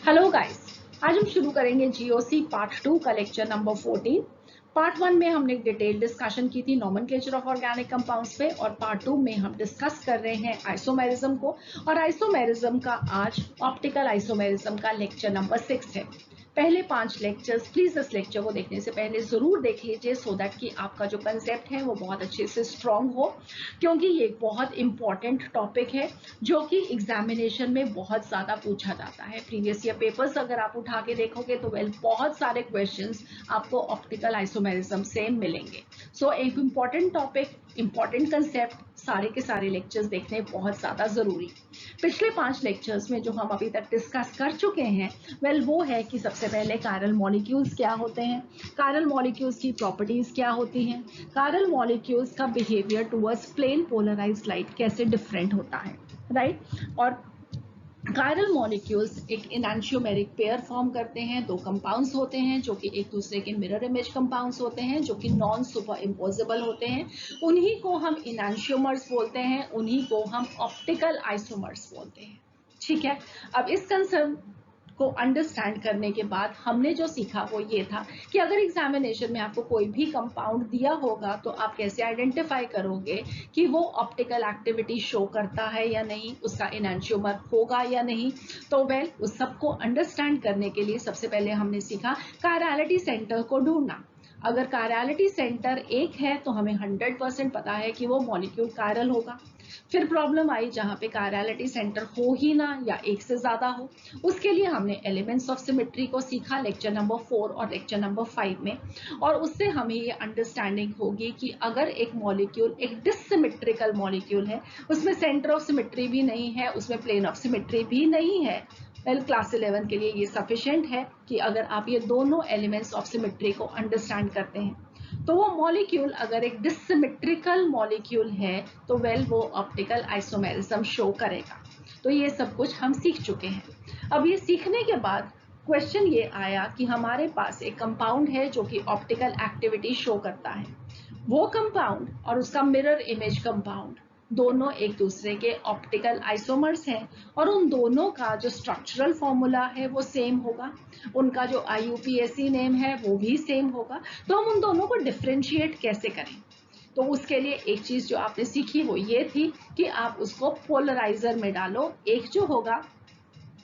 Hello guys, आज हम शुरू करेंगे जीओसी पार्ट 2 का लेक्चर नंबर 14। पार्ट 1 में हमने डिटेल डिस्कशन की थी नोमेनक्लेचर ऑफ ऑर्गेनिक कंपाउंड्स पे, और पार्ट 2 में हम डिस्कस कर रहे हैं आइसोमेरिज्म को, और आइसोमेरिज्म का आज ऑप्टिकल आइसोमेरिज्म का लेक्चर नंबर 6 है। पहले 5 लेक्चर्स प्लीज इस लेक्चर को देखने से पहले जरूर देख लीजिए, सो दैट कि आपका जो कंसेप्ट है वो बहुत अच्छे से स्ट्रांग हो, क्योंकि ये एक बहुत इंपॉर्टेंट टॉपिक है जो कि एग्जामिनेशन में बहुत ज्यादा पूछा जाता है। प्रीवियस ईयर पेपर्स अगर आप उठा के देखोगे तो बहुत सारे क्वेश्चंस आपको ऑप्टिकल आइसोमेरिज्म से मिलेंगे। सो एक इंपॉर्टेंट टॉपिक, इंपॉर्टेंट कंसेप्ट, सारे के सारे लेक्चर्स देखने बहुत ज्यादा जरूरी। पिछले 5 लेक्चर्स में जो हम अभी तक डिस्कस कर चुके हैं वो है कि सबसे पहले कायरल मॉलिक्यूल्स क्या होते हैं, कायरल मॉलिक्यूल्स की प्रॉपर्टीज क्या होती हैं, कायरल मॉलिक्यूल्स का behaviour towards plane polarised light कैसे डिफरेंट होता है, राइट। और कायरल मॉलिक्यूल्स एक एनांशियोमेरिक पेयर फॉर्म करते हैं, 2 कंपाउंड्स होते हैं जो कि एक दूसरे के मिरर इमेज कंपाउंड्स होते हैं, जो कि नॉन सुपर इम्पोजेबल होते हैं। उन्हीं को हम एनांशियोमर्स बोलते हैं, उन्हीं को हम ऑप्टिकल आइसोमर्स बोलते हैं। ठीक है, अब इस कंसेप्ट को अंडरस्टैंड करने के बाद हमने जो सीखा वो ये था कि अगर एग्जामिनेशन में आपको कोई भी कंपाउंड दिया होगा तो आप कैसे आइडेंटिफाई करोगे कि वो ऑप्टिकल एक्टिविटी शो करता है या नहीं, उसका एनांशियोमर होगा या नहीं। तो उस सबको अंडरस्टैंड करने के लिए सबसे पहले हमने सीखा कायरलिटी सेंटर को ढूंढना। अगर कायरलिटी सेंटर 1 है तो हमें 100% पता है कि वो मॉलिक्यूल कायरल होगा। फिर प्रॉब्लम आई जहां पे कायरलिटी सेंटर हो ही ना या 1 से ज्यादा हो, उसके लिए हमने एलिमेंट्स ऑफ सिमेट्री को सीखा लेक्चर नंबर 4 और लेक्चर नंबर 5 में। और उससे हमें ये अंडरस्टैंडिंग होगी कि अगर एक मॉलिक्यूल एक डिससिमेट्रिकल मॉलिक्यूल है, उसमें सेंटर ऑफ सिमेट्री भी नहीं है, उसमें प्लेन ऑफ सिमेट्री भी नहीं है, क्लास 11 के लिए ये सफिशिएंट है कि अगर आप ये दोनों एलिमेंट्स ऑफ सिमेट्री को अंडरस्टैंड करते हैं तो वो मॉलिक्यूल अगर एक डिससिमेट्रिकल मॉलिक्यूल है तो वो ऑप्टिकल आइसोमेरिज्म शो करेगा। तो ये सब कुछ हम सीख चुके हैं। अब ये सीखने के बाद क्वेश्चन ये आया कि हमारे पास एक कंपाउंड है जो कि ऑप्टिकल एक्टिविटी शो करता है। वो कंपाउंड और उसका मिरर इमेज कंपाउंड दोनों एक दूसरे के ऑप्टिकल आइसोमर्स हैं, और उन दोनों का जो स्ट्रक्चरल फॉर्मूला है वो सेम होगा, उनका जो IUPAC नेम है वो भी सेम होगा। तो हम उन दोनों को डिफरेंशिएट कैसे करें? तो उसके लिए एक चीज जो आपने सीखी वो ये थी कि आप उसको पोलराइजर में डालो। एक जो होगा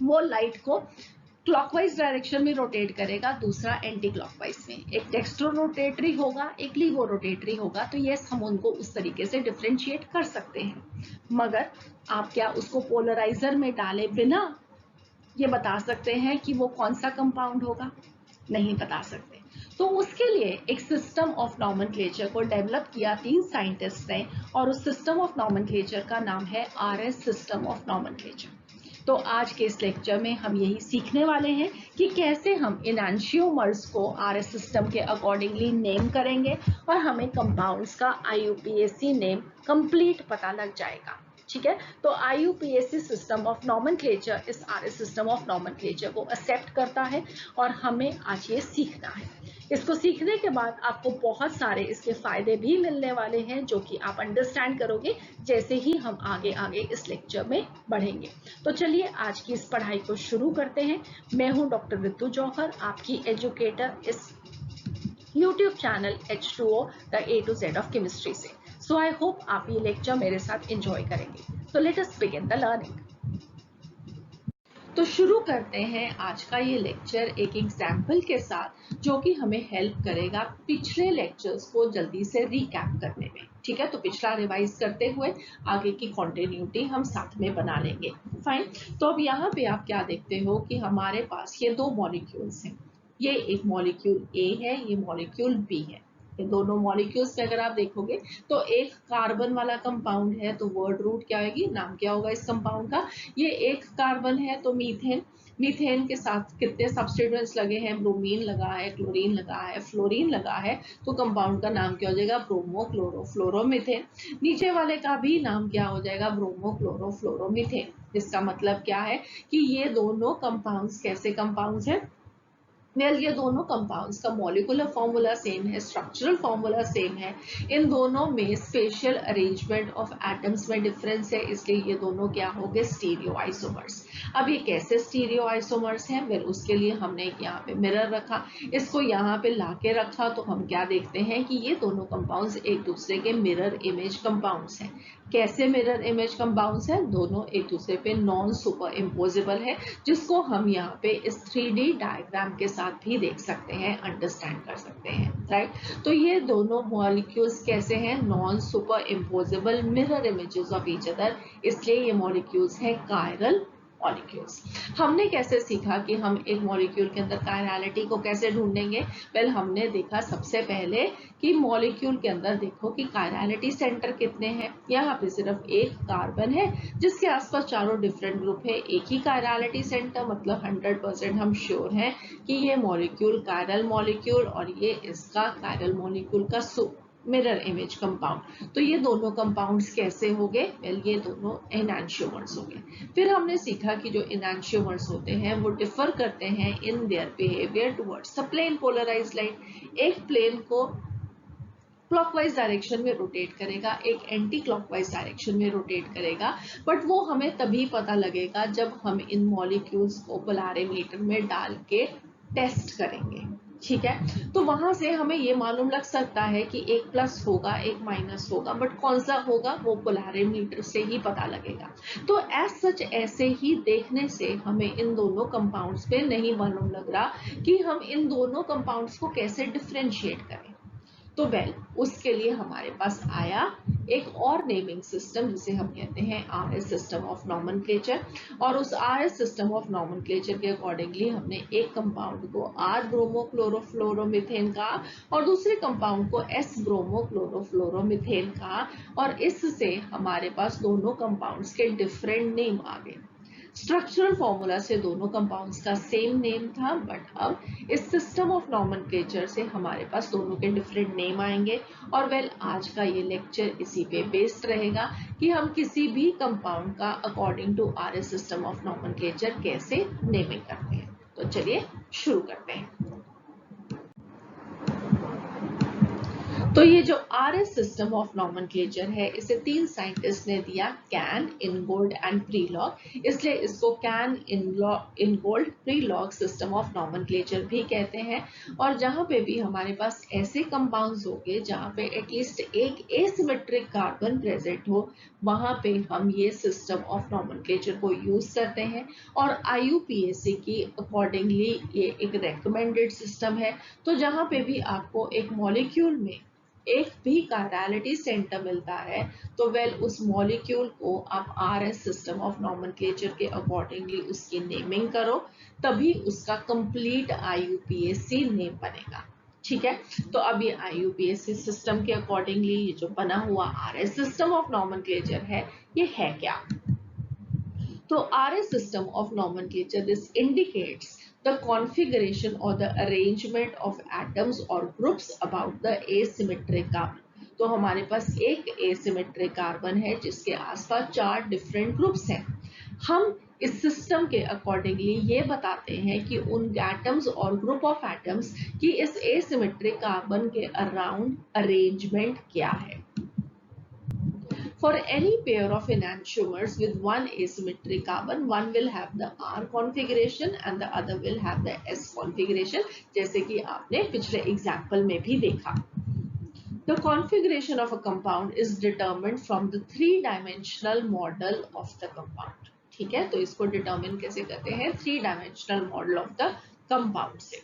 वो लाइट को क्लॉकवाइज डायरेक्शन में रोटेट करेगा, दूसरा एंटी क्लॉकवाइज में। एक डेक्स्ट्रो रोटेटरी होगा, एक लीवो रोटेटरी होगा। तो यस, हम उनको उस तरीके से डिफरेंशिएट कर सकते हैं, मगर आप क्या उसको पोलराइजर में डाले बिना ये बता सकते हैं कि वो कौन सा कंपाउंड होगा? नहीं बता सकते। तो उसके लिए एक सिस्टम ऑफ नॉमेनक्लेचर को डेवलप किया 3 साइंटिस्ट ने, और उस सिस्टम ऑफ नॉमेनक्लेचर का नाम है RS सिस्टम ऑफ नॉमेनक्लेचर। तो आज के इस लेक्चर में हम यही सीखने वाले हैं कि कैसे हम एनांशियोमर्स को RS सिस्टम के अकॉर्डिंगली नेम करेंगे, और हमें कंपाउंड्स का IUPAC नेम कंप्लीट पता लग जाएगा। ठीक है, तो IUPAC सिस्टम ऑफ नॉमेनक्लेचर इस RS सिस्टम ऑफ नॉमेनक्लेचर को एक्सेप्ट करता है, और हमें आज ये सीखना है। इसको सीखने के बाद आपको बहुत सारे इसके फायदे भी मिलने वाले हैं जो कि आप अंडरस्टैंड करोगे जैसे ही हम आगे आगे इस लेक्चर में बढ़ेंगे। तो चलिए आज की इस पढ़ाई को शुरू करते हैं। मैं हूं डॉक्टर रितु जौहर, आपकी एजुकेटर इस YouTube channel H2O the A to Z of chemistry से। सो आई होप आप ये लेक्चर मेरे साथ एंजॉय करेंगे। तो let us begin the learning. तो शुरू करते हैं आज का ये लेक्चर एक एग्जाम्पल के साथ, जो कि हमें हेल्प करेगा पिछले लेक्चर्स को जल्दी से रिकैप करने में। ठीक है, तो पिछला रिवाइज करते हुए आगे की कॉन्टिन्यूटी हम साथ में बना लेंगे। फाइन। तो अब यहाँ पे आप क्या देखते हो कि हमारे पास ये 2 मॉलिक्यूल्स हैं। ये एक मॉलिक्यूल A है, ये मॉलिक्यूल B है। ये दोनों मॉलिक्यूल्स में अगर आप देखोगे तो एक कार्बन वाला कंपाउंड है, तो वर्ड रूट क्या आएगी, नाम क्या होगा इस कंपाउंड का? ये एक कार्बन है तो मीथेन। मीथेन के साथ कितने सब्स्टिट्यूएंट्स लगे हैं? ब्रोमीन लगा है, क्लोरीन लगा है, फ्लोरीन लगा है। तो कंपाउंड का नाम क्या हो जाएगा? Bromo chloro fluoromethane. नीचे वाले का भी नाम क्या हो जाएगा? Bromo chloro fluoromethane. इसका मतलब क्या है कि ये दोनों कंपाउंड्स कैसे कंपाउंड्स हैं? ये दोनों कंपाउंड्स का मॉलिक्यूलर फॉर्मूला सेम है, स्ट्रक्चरल फॉर्मूला सेम है। इन दोनों में स्पेशल अरेंजमेंट ऑफ एटम्स में डिफरेंस है, इसलिए ये दोनों क्या हो गए? Stereo isomers. अब ये कैसे स्टीरियो आइसोमर्स हैं? वेल उसके लिए हमने यहाँ पे मिरर रखा, इसको यहाँ पे लाके रखा तो हम क्या देखते हैं कि ये दोनों कंपाउंड्स एक दूसरे के मिरर इमेज कंपाउंड्स हैं। कैसे मिरर इमेज कंपाउंड्स हैं? दोनों एक दूसरे पे नॉन सुपर इम्पोजेबल है, जिसको हम यहाँ पे इस 3D डायग्राम के साथ भी देख सकते हैं, अंडरस्टैंड कर सकते हैं, राइट। तो ये दोनों मॉलिक्यूल्स कैसे हैं? Non super imposable mirror images of each other, इसलिए ये मॉलिक्यूल्स हैं कायरल मॉलिक्यूल्स। हमने कैसे सीखा कि हम एक मॉलिक्यूल के अंदर कायरलिटी को कैसे ढूंढेंगे? वेल हमने देखा सबसे पहले कि मॉलिक्यूल के अंदर देखो कि कायरलिटी सेंटर कितने हैं। यहाँ पे सिर्फ एक कार्बन है जिसके आसपास चारों डिफरेंट ग्रुप है, एक ही कायरलिटी सेंटर, मतलब 100% हम श्योर हैं कि ये मॉलिक्यूल कायरल मॉलिक्यूल और ये इसका कायरल मॉलिक्यूल का मिरर इमेज कंपाउंड। तो ये दोनों कंपाउंड्स कैसे हो गए? वेल ये दोनों एनांशियोमर्स हो गए। फिर हमने सीखा कि जो एनांशियोमर्स होते हैं वो डिफर करते हैं in their behaviour towards the plane polarised light. एक प्लेन को क्लॉकवाइज डायरेक्शन में रोटेट करेगा, एक एंटी क्लॉकवाइज डायरेक्शन में रोटेट करेगा, बट वो हमें तभी पता लगेगा जब हम इन मॉलिक्यूल्स को पोलैरिमीटर में डाल के टेस्ट करेंगे, ठीक है। तो वहां से हमें ये मालूम लग सकता है कि एक प्लस होगा एक माइनस होगा, बट कौन सा होगा वो पोलैरिमीटर से ही पता लगेगा। तो एज सच ऐसे ही देखने से हमें इन दोनों कंपाउंड्स पे नहीं मालूम लग रहा कि हम इन दोनों कंपाउंड्स को कैसे डिफरेंशिएट करें। तो वेल उसके लिए हमारे पास आया एक और नेमिंग सिस्टम जिसे हम कहते हैं RS सिस्टम ऑफ नॉमेनक्लेचर। और उस RS सिस्टम ऑफ नॉमेनक्लेचर के अकॉर्डिंगली हमने एक कंपाउंड को R ब्रोमोक्लोरोफ्लोरोमीथेन कहा और दूसरे कंपाउंड को S ब्रोमोक्लोरोफ्लोरोमीथेन कहा, और इससे हमारे पास दोनों कंपाउंड्स के डिफरेंट नेम आ गए। स्ट्रक्चरल फॉर्मूला से दोनों कंपाउंड्स का सेम नेम था, बट अब इस सिस्टम ऑफ नॉमेनक्लेचर से हमारे पास दोनों के डिफरेंट नेम आएंगे। और वेल आज का ये लेक्चर इसी पे बेस्ड रहेगा कि हम किसी भी कंपाउंड का according to RS system of nomenclature कैसे नेमिंग करते हैं। तो चलिए शुरू करते हैं। तो ये जो RS सिस्टम ऑफ नॉमेनक्लेचर है इसे 3 साइंटिस्ट ने दिया, कैन, इनगोल्ड एंड प्रीलॉग, इसलिए इसको कैन, इनगोल्ड, प्रीलॉग सिस्टम ऑफ नॉमेनक्लेचर भी कहते हैं। और जहां पे भी हमारे पास ऐसे कंपाउंड्स होंगे जहां पे एटलीस्ट एक एसिमेट्रिक कार्बन प्रेजेंट हो, वहां पे हम ये सिस्टम ऑफ नॉमेनक्लेचर को यूज करते हैं। और IUPAC की अकॉर्डिंगली ये एक रेकमेंडेड सिस्टम है। तो जहां पे भी आपको एक मॉलिक्यूल में एक भी कायरलिटी सेंटर मिलता है तो वेल उस मॉलिक्यूल को आप RS सिस्टम ऑफ नॉमेनक्लेचर के अकॉर्डिंगली उसकी नेमिंग करो, तभी उसका कंप्लीट IUPAC नेम बनेगा, ठीक है। तो अब ये IUPAC सिस्टम के अकॉर्डिंगली ये जो बना हुआ RS सिस्टम ऑफ नॉमेनक्लेचर है ये है क्या? तो RS system of nomenclature, this indicates the configuration or the arrangement of atoms or groups about the asymmetric carbon. तो हमारे पास एक asymmetric कार्बन है जिसके आसपास 4 डिफरेंट ग्रुप्स हैं। हम इस सिस्टम के अकॉर्डिंगली ये बताते हैं कि उन एटम्स और ग्रुप ऑफ एटम्स की इस एसिमेट्रिक कार्बन के अराउंड अरेंजमेंट क्या है। For any pair of enantiomers with one asymmetric carbon, one will have the R configuration and the other will have the S configuration, जैसे कि आपने पिछले एग्जाम्पल में भी देखा। The configuration of a compound is determined from the 3-dimensional model of the compound. ठीक है, तो इसको डिटरमिन कैसे करते हैं? 3-dimensional model of the compound से।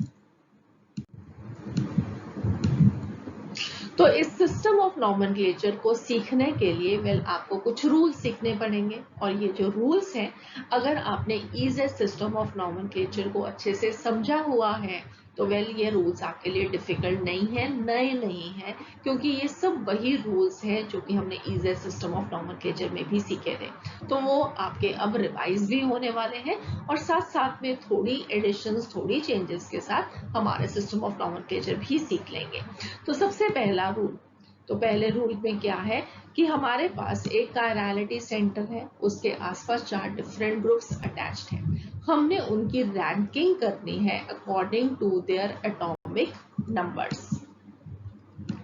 तो इस सिस्टम ऑफ नॉमेनक्लेचर को सीखने के लिए वेल आपको कुछ रूल्स सीखने पड़ेंगे, और ये जो रूल्स हैं अगर आपने ईज़ सिस्टम ऑफ नॉमेनक्लेचर को अच्छे से समझा हुआ है तो वेल ये रूल्स आपके लिए डिफिकल्ट नहीं है, नए नहीं है, क्योंकि ये सब वही रूल्स हैं जो कि हमने ईज़ सिस्टम ऑफ नॉमेनक्लेचर में भी सीखे थे। तो वो आपके अब रिवाइज भी होने वाले हैं और साथ साथ में थोड़ी एडिशंस, थोड़ी चेंजेस के साथ हमारे सिस्टम ऑफ नॉमेनक्लेचर भी सीख लेंगे। तो सबसे पहला रूल, तो पहले रूल में क्या है कि हमारे पास एक कायरलिटी सेंटर है, उसके आसपास 4 डिफरेंट ग्रुप्स अटैच्ड हैं। हमने उनकी रैंकिंग करनी है according to their atomic numbers.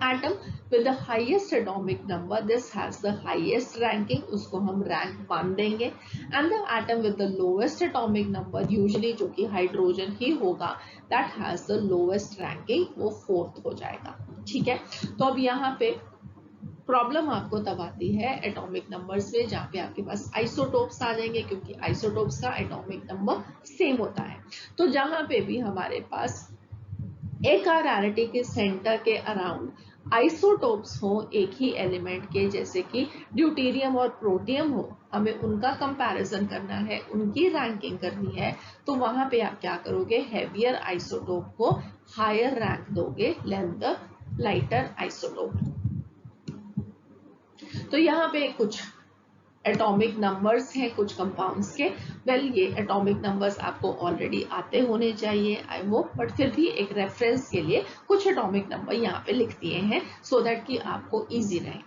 Atom with the highest atomic number, this has the highest ranking, उसको हम rank 1 देंगे, and the atom with the lowest atomic number, usually जो कि हाइड्रोजन ही होगा, that has the lowest ranking, वो 4th हो जाएगा। ठीक है, तो अब यहाँ पे प्रॉब्लम आपको तब आती है एटॉमिक नंबर्स में, जहाँ पे आपके पास आइसोटोप्स आ जाएंगे, क्योंकि आइसोटोप्स का एटॉमिक नंबर सेम होता है। तो जहाँ पे भी हमारे पास एक कार्यालिटी के सेंटर के अराउंड आइसोटोप्स हो एक ही एलिमेंट के, जैसे कि ड्यूटेरियम और प्रोटियम हो, हमें उनका कंपैरिजन करना है, उनकी रैंकिंग करनी है, तो वहां पे आप क्या करोगे, हेवियर आइसोटोप को हायर रैंक दोगे देन द लाइटर आइसोटोप। तो यहाँ पे कुछ एटॉमिक नंबर्स हैं कुछ कंपाउंड्स के। वेल ये एटॉमिक नंबर्स आपको ऑलरेडी आते होने चाहिए आई होप, बट फिर भी एक रेफरेंस के लिए कुछ एटॉमिक नंबर यहाँ पे लिख दिए हैं सो दैट कि आपको इजी रहे।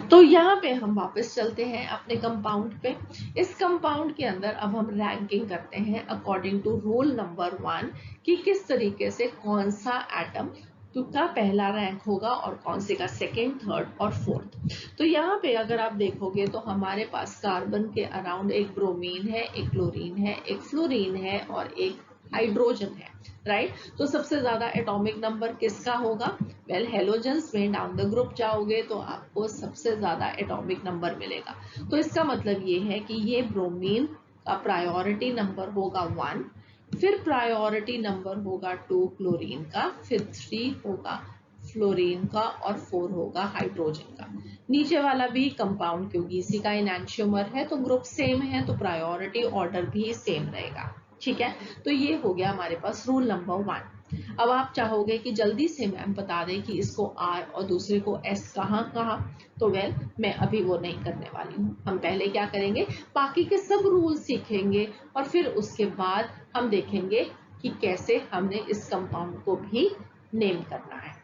तो यहाँ पे हम वापस चलते हैं अपने कंपाउंड पे। इस कंपाउंड के अंदर अब हम रैंकिंग करते हैं अकॉर्डिंग टू रूल नंबर 1 कि किस तरीके से कौन सा एटम का पहला रैंक होगा और कौन से का सेकेंड, थर्ड और फोर्थ। तो यहाँ पे अगर आप देखोगे तो हमारे पास कार्बन के अराउंड एक ब्रोमीन है, एक क्लोरीन है, एक फ्लोरीन है और एक हाइड्रोजन है, राइट। तो सबसे ज्यादा एटॉमिक नंबर किसका होगा? वेल हेलोजन्स में डाउन द ग्रुप जाओगे तो आपको सबसे ज्यादा एटॉमिक नंबर मिलेगा। तो इसका मतलब ये है कि ये ब्रोमीन का प्रायोरिटी नंबर होगा 1, फिर प्रायोरिटी नंबर होगा 2 क्लोरीन का, फिर 3 होगा फ्लोरीन का और 4 होगा हाइड्रोजन का। नीचे वाला भी कंपाउंड क्योंकि इसी का एनैंशियोमर है तो ग्रुप सेम है तो प्रायोरिटी ऑर्डर भी सेम रहेगा। ठीक है, तो ये हो गया हमारे पास रूल नंबर 1। अब आप चाहोगे कि जल्दी से मैम बता दें कि इसको आर और दूसरे को एस कहाँ कहा, तो वेल मैं अभी वो नहीं करने वाली हूँ। हम पहले क्या करेंगे, बाकी के सब रूल सीखेंगे और फिर उसके बाद हम देखेंगे कि कैसे हमने इस कंपाउंड को भी नेम करना है।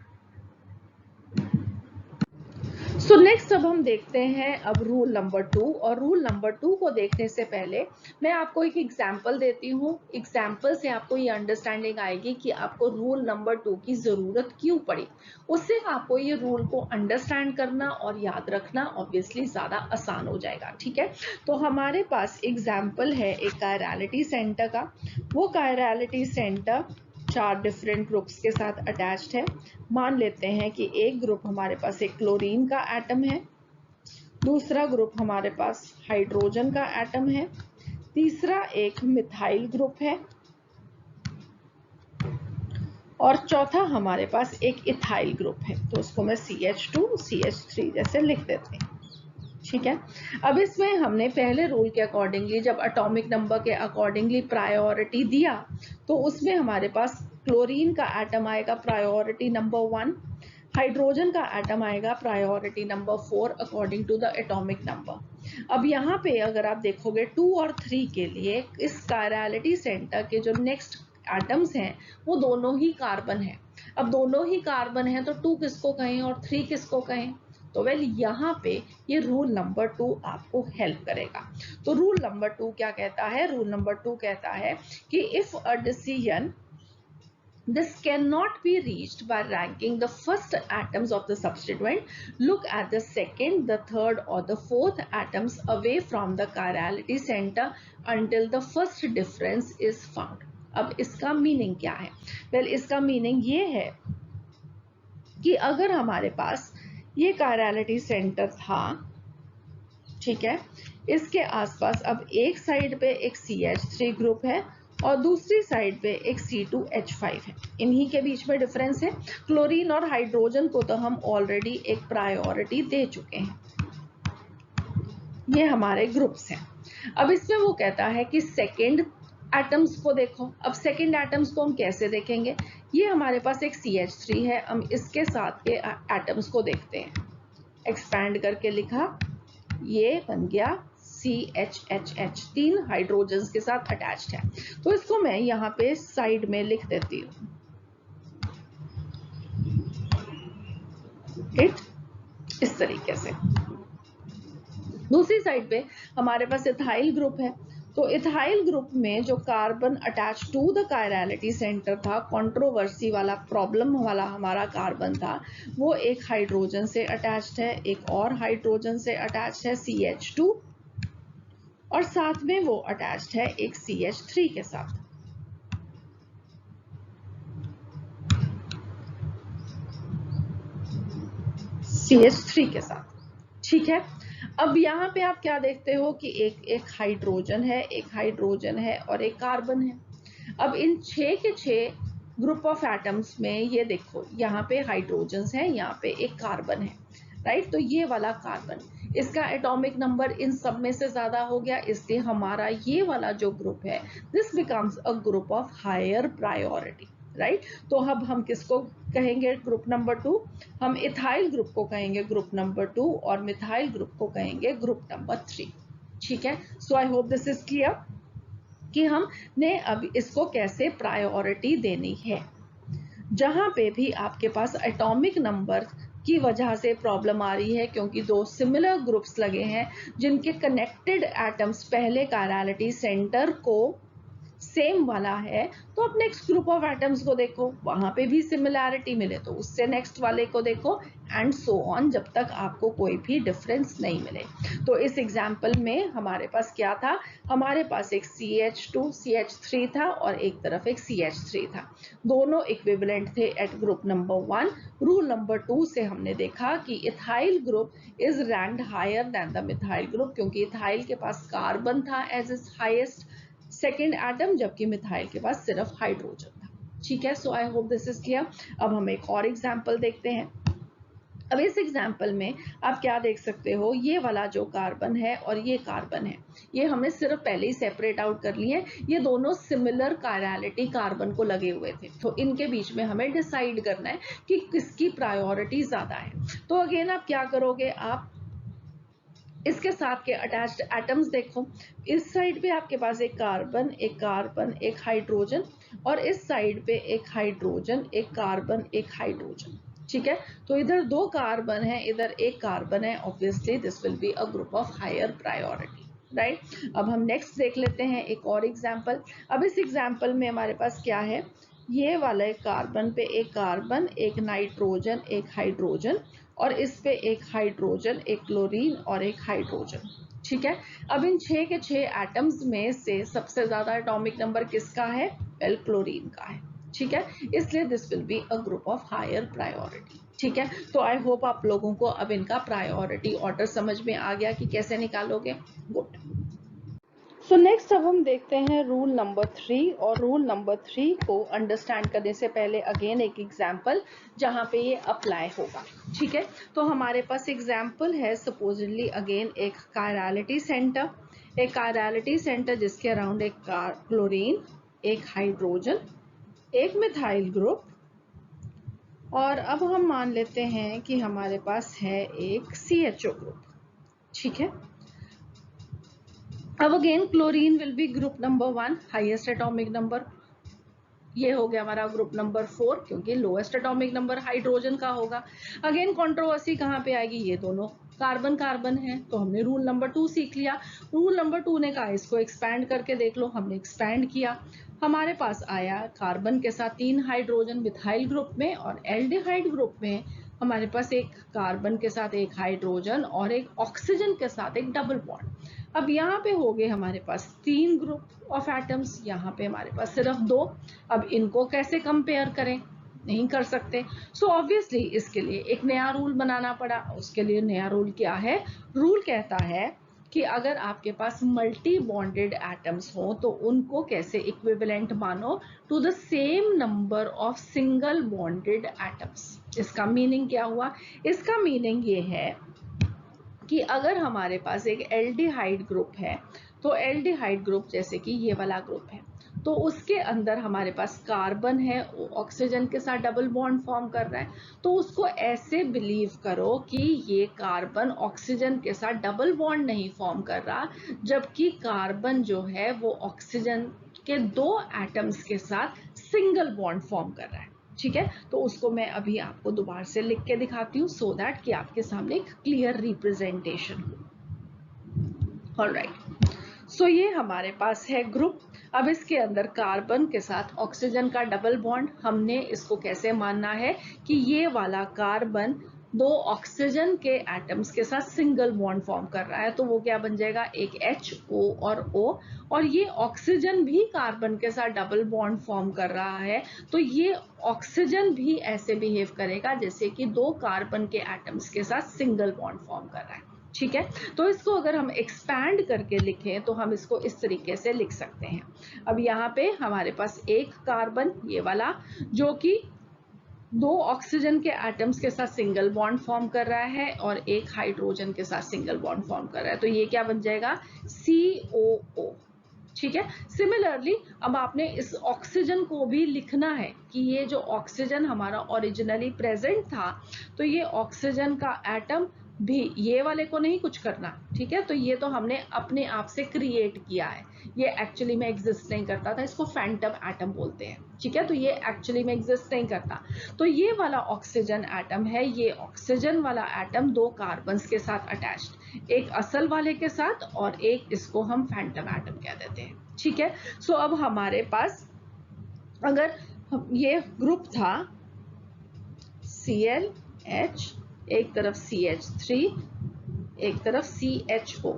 सो नेक्स्ट अब हम देखते हैं अब रूल नंबर 2, और रूल नंबर 2 को देखने से पहले मैं आपको एक एग्जांपल देती हूँ। एग्जांपल से आपको ये अंडरस्टैंडिंग आएगी कि आपको रूल नंबर 2 की जरूरत क्यों पड़ी। उससे आपको ये रूल को अंडरस्टैंड करना और याद रखना ऑब्वियसली ज्यादा आसान हो जाएगा। ठीक है, तो हमारे पास एग्जाम्पल है एक कायरलिटी सेंटर का। वो कायरलिटी सेंटर 4 डिफरेंट ग्रुप्स के साथ अटैच्ड है। मान लेते हैं कि एक ग्रुप हमारे पास एक क्लोरीन का एटम है, दूसरा ग्रुप हमारे पास हाइड्रोजन का एटम है, तीसरा एक मिथाइल ग्रुप है और चौथा हमारे पास एक इथाइल ग्रुप है। तो उसको मैं CH2 CH3 जैसे लिख देती हूँ। ठीक है, अब इसमें हमने पहले रूल के अकॉर्डिंगली जब एटॉमिक नंबर के अकॉर्डिंगली प्रायोरिटी दिया तो उसमें हमारे पास क्लोरीन का एटम आएगा प्रायोरिटी नंबर 1, हाइड्रोजन का एटम आएगा priority number 4 according to the atomic number. अब यहाँ पे अगर आप देखोगे 2 और 3 के लिए इस कायरलिटी सेंटर के जो नेक्स्ट एटम्स हैं वो दोनों ही कार्बन है। अब दोनों ही कार्बन है तो 2 किसको कहें और 3 किसको कहें, तो वेल यहाँ पे ये रूल नंबर 2 आपको हेल्प करेगा। तो रूल नंबर 2 क्या कहता है? रूल नंबर 2 कहता है कि if a decision this cannot be reached by ranking the first atoms of the substituent, look at the second, the third or the fourth atoms away from the chirality center until the first difference is found। अब इसका meaning क्या है? Well इसका meaning ये है कि अगर हमारे पास ये कायरलिटी सेंटर था, ठीक है, इसके आसपास अब एक साइड पे एक CH3 ग्रुप है और दूसरी साइड पे एक C2H5 है। इन्हीं के बीच में डिफरेंस है। क्लोरीन और हाइड्रोजन को तो हम ऑलरेडी एक प्रायोरिटी दे चुके हैं, ये हमारे ग्रुप्स हैं। अब इसमें वो कहता है कि सेकेंड एटम्स को देखो। अब सेकेंड एटम्स को हम कैसे देखेंगे? ये हमारे पास एक CH3 है, हम इसके साथ के एटम्स को देखते हैं। एक्सपैंड करके लिखा, ये बन गया CHHH, 3 हाइड्रोजन्स के साथ अटैच्ड है। तो इसको मैं यहाँ पे साइड में लिख देती हूँ, इस तरीके से। दूसरी साइड पे हमारे पास इथाइल ग्रुप है तो इथाइल ग्रुप में जो carbon attach to the chirality centre था, कंट्रोवर्सी वाला, प्रॉब्लम वाला हमारा कार्बन था, वो एक हाइड्रोजन से अटैच्ड है, एक और हाइड्रोजन से अटैच्ड है CH2, और साथ में वो अटैच्ड है एक CH3 के साथ। CH3 के साथ, ठीक है। अब यहाँ पे आप क्या देखते हो कि एक हाइड्रोजन है, एक हाइड्रोजन है और एक कार्बन है। अब इन 6 के 6 ग्रुप ऑफ एटम्स में ये देखो, यहाँ पे हाइड्रोजन्स हैं, यहाँ पे एक कार्बन है, राइट। तो ये वाला कार्बन, इसका एटॉमिक नंबर इन सब में से ज्यादा हो गया, इसलिए हमारा ये वाला जो ग्रुप है, this becomes a group of higher priority, right. तो अब हम किसको कहेंगे ग्रुप नंबर 2? हम इथाइल ग्रुप को कहेंगे ग्रुप नंबर 2 और मिथाइल ग्रुप को कहेंगे ग्रुप नंबर 3, ठीक है। So I hope this is clear कि हमने अब इसको कैसे प्रायोरिटी देनी है। जहां पे भी आपके पास एटॉमिक नंबर की वजह से प्रॉब्लम आ रही है, क्योंकि दो सिमिलर ग्रुप्स लगे हैं जिनके कनेक्टेड एटम्स पहले कायरलिटी सेंटर को सेम वाला है, तो अब नेक्स्ट ग्रुप ऑफ एटम्स को देखो, वहां पे भी सिमिलैरिटी मिले तो उससे नेक्स्ट वाले को देखो, एंड सो ऑन, जब तक आपको कोई भी डिफरेंस नहीं मिले। तो इस एग्जांपल में हमारे पास क्या था? हमारे पास एक CH2 CH3 था और एक तरफ एक CH3 था, दोनों इक्विवेलेंट थे at group number 1। Rule number 2 से हमने देखा कि ethyl group is ranked higher than the methyl group, क्योंकि इथाइल के पास कार्बन था as is highest second atom, जबकि मिथाइल के पास सिर्फ हाइड्रोजन था, ठीक है। So I hope this is clear. अब हम एक और एग्जांपल देखते हैं। अब इस एग्जांपल में आप क्या देख सकते हो, ये वाला जो कार्बन है और ये कार्बन है, ये हमें सिर्फ पहले ही सेपरेट आउट कर लिए, ये दोनों सिमिलर कायरलिटी कार्बन को लगे हुए थे, तो इनके बीच में हमें डिसाइड करना है कि किसकी प्रायोरिटी ज्यादा है। तो अगेन आप क्या करोगे, आप इसके साथ के अटैच्ड एटम्स देखो, इस साइड पे आपके पास एक कार्बन, एक कार्बन, एक हाइड्रोजन, और इस साइड पे एक हाइड्रोजन, एक कार्बन, एक हाइड्रोजन, ठीक है। तो इधर दो कार्बन है, इधर एक कार्बन है, obviously this will be a group of higher priority, right. अब हम नेक्स्ट देख लेते हैं एक और एग्जाम्पल। अब इस एग्जाम्पल में हमारे पास क्या है, ये वाले कार्बन पे एक कार्बन, एक नाइट्रोजन, एक हाइड्रोजन, और इस पे एक हाइड्रोजन, एक क्लोरीन और एक हाइड्रोजन, ठीक है। अब इन 6 के 6 एटम्स में से सबसे ज्यादा एटॉमिक नंबर किसका है? वेल, क्लोरीन का है, ठीक है। इसलिए this will be a group of higher priority, ठीक है। तो आई होप आप लोगों को अब इनका प्रायोरिटी ऑर्डर समझ में आ गया कि कैसे निकालोगे। गुड। सो नेक्स्ट अब हम देखते हैं रूल नंबर 3, और रूल नंबर 3 को अंडरस्टैंड करने से पहले अगेन एक एग्जाम्पल जहां पे ये अप्लाई होगा, ठीक है। तो हमारे पास एग्जाम्पल है, सपोजिटली अगेन एक कायरलिटी सेंटर, एक कायरलिटी सेंटर जिसके अराउंड एक क्लोरीन, एक हाइड्रोजन, एक मिथाइल ग्रुप, और अब हम मान लेते हैं कि हमारे पास है एक CHO ग्रुप, ठीक है। अब again chlorine will be group number 1, highest atomic number, ये हो गया हमारा ग्रुप नंबर 4, क्योंकि लोएस्ट एटॉमिक नंबर हाइड्रोजन का होगा। अगेन कंट्रोवर्सी कहाँ पे आएगी, ये दोनों कार्बन कार्बन है, तो हमने रूल नंबर 2 सीख लिया। रूल नंबर 2 ने कहा इसको एक्सपैंड करके देख लो, हमने एक्सपैंड किया, हमारे पास आया कार्बन के साथ 3 हाइड्रोजन मिथाइल ग्रुप में, और एल्डिहाइड ग्रुप में हमारे पास एक कार्बन के साथ एक हाइड्रोजन और एक ऑक्सीजन के साथ एक डबल बॉन्ड। अब यहाँ पे हो गए हमारे पास 3 ग्रुप ऑफ एटम्स, यहाँ पे हमारे पास सिर्फ 2। अब इनको कैसे कंपेयर करें? नहीं कर सकते। सो ऑब्वियसली इसके लिए एक नया रूल बनाना पड़ा। उसके लिए नया रूल क्या है? रूल कहता है कि अगर आपके पास मल्टी बॉन्डेड एटम्स हो तो उनको कैसे इक्विवेलेंट मानो to the same number of single bonded atoms. इसका मीनिंग क्या हुआ? इसका मीनिंग ये है कि अगर हमारे पास एक एल्डिहाइड ग्रुप है, तो एल्डिहाइड ग्रुप जैसे कि ये वाला ग्रुप है, तो उसके अंदर हमारे पास कार्बन है, ऑक्सीजन के साथ डबल बॉन्ड फॉर्म कर रहा है, तो उसको ऐसे बिलीव करो कि ये कार्बन ऑक्सीजन के साथ डबल बॉन्ड नहीं फॉर्म कर रहा, जबकि कार्बन जो है वो ऑक्सीजन के 2 एटम्स के साथ सिंगल बॉन्ड फॉर्म कर रहा है, ठीक है। तो उसको मैं अभी आपको दोबारा से लिख के दिखाती हूँ, सो दैट कि आपके सामने एक क्लियर रिप्रेजेंटेशन हो। ऑलराइट, सो ये हमारे पास है ग्रुप। अब इसके अंदर कार्बन के साथ ऑक्सीजन का डबल बॉन्ड, हमने इसको कैसे मानना है कि ये वाला कार्बन दो ऑक्सीजन के एटम्स के साथ सिंगल बॉन्ड फॉर्म कर रहा है, तो वो क्या बन जाएगा, एक HO और O, और ये ऑक्सीजन भी कार्बन के साथ डबल बॉन्ड फॉर्म कर रहा है, तो ये ऑक्सीजन भी ऐसे बिहेव करेगा जैसे कि दो कार्बन के एटम्स के साथ सिंगल बॉन्ड फॉर्म कर रहा है। ठीक है, तो इसको अगर हम एक्सपैंड करके लिखें तो हम इसको इस तरीके से लिख सकते हैं। अब यहाँ पे हमारे पास एक कार्बन ये वाला जो कि दो ऑक्सीजन के एटम्स के साथ सिंगल बॉन्ड फॉर्म कर रहा है और एक हाइड्रोजन के साथ सिंगल बॉन्ड फॉर्म कर रहा है, तो ये क्या बन जाएगा, COO। ठीक है, सिमिलरली अब आपने इस ऑक्सीजन को भी लिखना है कि ये जो ऑक्सीजन हमारा ओरिजिनली प्रेजेंट था, तो ये ऑक्सीजन का एटम भी ये वाले को नहीं कुछ करना। ठीक है, तो ये तो हमने अपने आप से क्रिएट किया है, ये एक्चुअली में एग्जिस्ट नहीं करता था, इसको फैंटम एटम बोलते हैं। ठीक है, तो ये एक्चुअली में एग्जिस्ट नहीं करता। तो ये वाला ऑक्सीजन एटम है, ये ऑक्सीजन वाला एटम दो कार्बन्स के साथ अटैच्ड, एक असल वाले के साथ और एक इसको हम फैंटम एटम कह देते हैं। ठीक है, सो अब हमारे पास अगर ये ग्रुप था ClH, एक तरफ CH3, एक तरफ CHO,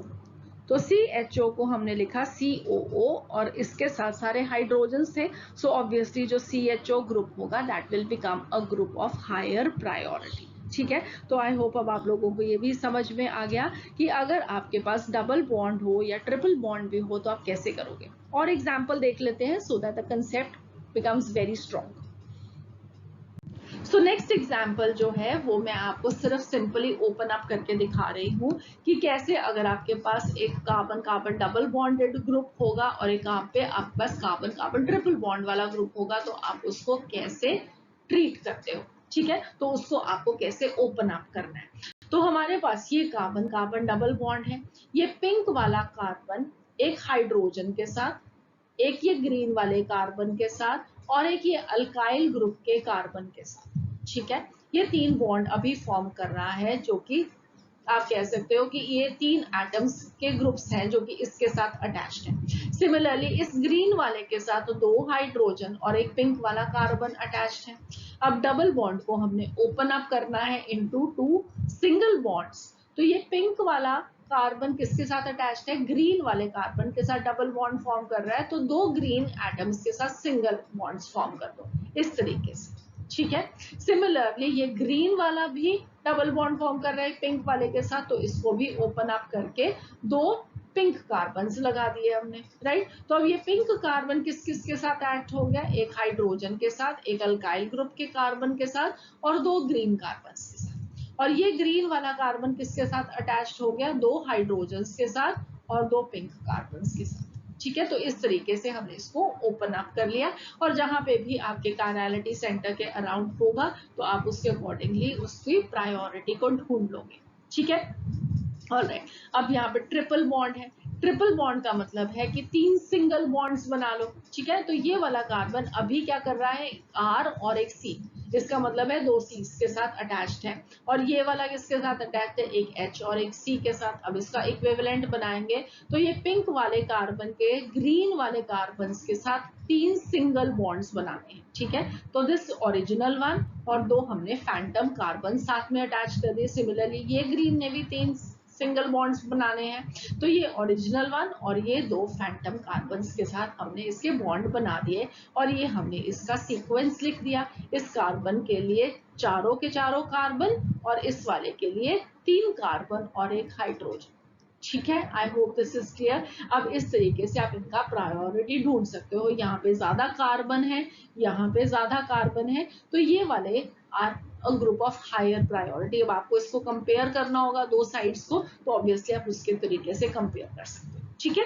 तो CHO को हमने लिखा COO और इसके साथ सारे हाइड्रोजन्स थे, सो ऑब्वियसली जो CHO ग्रुप होगा that will become a group of higher priority. ठीक है, तो आई होप अब आप लोगों को ये भी समझ में आ गया कि अगर आपके पास डबल बॉन्ड हो या ट्रिपल बॉन्ड भी हो तो आप कैसे करोगे। और एग्जाम्पल देख लेते हैं so that the concept becomes very strong. So next example जो है वो मैं आपको सिर्फ सिंपली ओपन अप करके दिखा रही हूँ कि कैसे अगर आपके पास एक carbon carbon double bonded group होगा और एक आपके पास कार्बन कार्बन ट्रिपल बॉन्ड वाला ग्रुप होगा तो आप उसको कैसे ट्रीट करते हो। ठीक है, तो उसको आपको कैसे ओपन अप करना है। तो हमारे पास ये कार्बन कार्बन डबल बॉन्ड है, ये पिंक वाला कार्बन एक हाइड्रोजन के साथ, एक ये ग्रीन वाले कार्बन के साथ और एक ये अल्काइल ग्रुप के कार्बन के साथ। ठीक है, ये तीन बॉन्ड अभी फॉर्म कर रहा है जो कि आप कह सकते हो कि ये तीन एटम्स के ग्रुप्स हैं जो कि इसके साथ अटैच्ड हैं। सिमिलरली इस ग्रीन वाले के साथ दो हाइड्रोजन और एक पिंक वाला कार्बन अटैच्ड है। अब डबल बॉन्ड को हमने ओपन अप करना है इनटू टू सिंगल बॉन्ड्स, तो ये पिंक वाला कार्बन किसके साथ अटैच्ड है, ग्रीन वाले कार्बन के साथ डबल बॉन्ड फॉर्म कर रहा है, तो दो ग्रीन एटम्स के साथ सिंगल बॉन्ड्स फॉर्म कर दो इस तरीके से। ठीक है, सिमिलरली ये ग्रीन वाला भी डबल बॉन्ड फॉर्म कर रहा है पिंक वाले के साथ, तो इसको भी ओपन अप करके दो पिंक कार्बन लगा दिए हमने। राइट, तो अब ये पिंक कार्बन किस किस के साथ ऐड हो गया, एक हाइड्रोजन के साथ, एक अल्काइल ग्रुप के कार्बन के साथ और दो ग्रीन कार्बन के साथ। और ये ग्रीन वाला कार्बन किसके साथ अटैच्ड हो गया, दो हाइड्रोजन्स के साथ और दो पिंक कार्बन के साथ। ठीक है, तो इस तरीके से हमने इसको ओपन अप कर लिया और जहां पे भी आपके कार्नैलिटी सेंटर के अराउंड होगा तो आप उसके अकॉर्डिंगली उसकी प्रायोरिटी को ढूंढ लोगे। ठीक है, ऑलराइट, अब यहाँ पे ट्रिपल बॉन्ड है। ट्रिपल बॉन्ड का मतलब है कि तीन सिंगल बॉन्ड्स बना लो। ठीक है, तो ये वाला कार्बन अभी क्या कर रहा है, R और एक C, इसका मतलब है दो C के साथ अटैच्ड है। और ये वाला किसके साथ अटैच्ड है, एक H और एक C के साथ। अब इसका इक्विवेलेंट बनाएंगे तो ये पिंक वाले कार्बन के ग्रीन वाले कार्बन के साथ तीन सिंगल बॉन्ड्स बनाने हैं। ठीक है, तो दिस ओरिजिनल वन और दो हमने फैंटम कार्बन साथ में अटैच कर दिए। सिमिलरली ये ग्रीन ने भी तीन सिंगल बॉन्ड्स बनाने हैं, तो ये ओरिजिनल वन और ये दो फैंटम कार्बन्स के साथ हमने इसके बॉन्ड बना दिए और ये हमने इसका सीक्वेंस लिख दिया। इस कार्बन के लिए चारों के चारों कार्बन और इस वाले के लिए तीन कार्बन और एक हाइड्रोजन। ठीक है, I hope this is clear. अब इस तरीके से आप इनका प्रायोरिटी ढूंढ सकते हो, यहाँ पे ज्यादा कार्बन है, यहाँ पे ज्यादा कार्बन है, तो ये वाले are a group of higher priority. अब आपको इसको कंपेयर करना होगा दो साइड्स को, तो ऑब्वियसली आप उसके तरीके से कंपेयर कर सकते हो। ठीक है,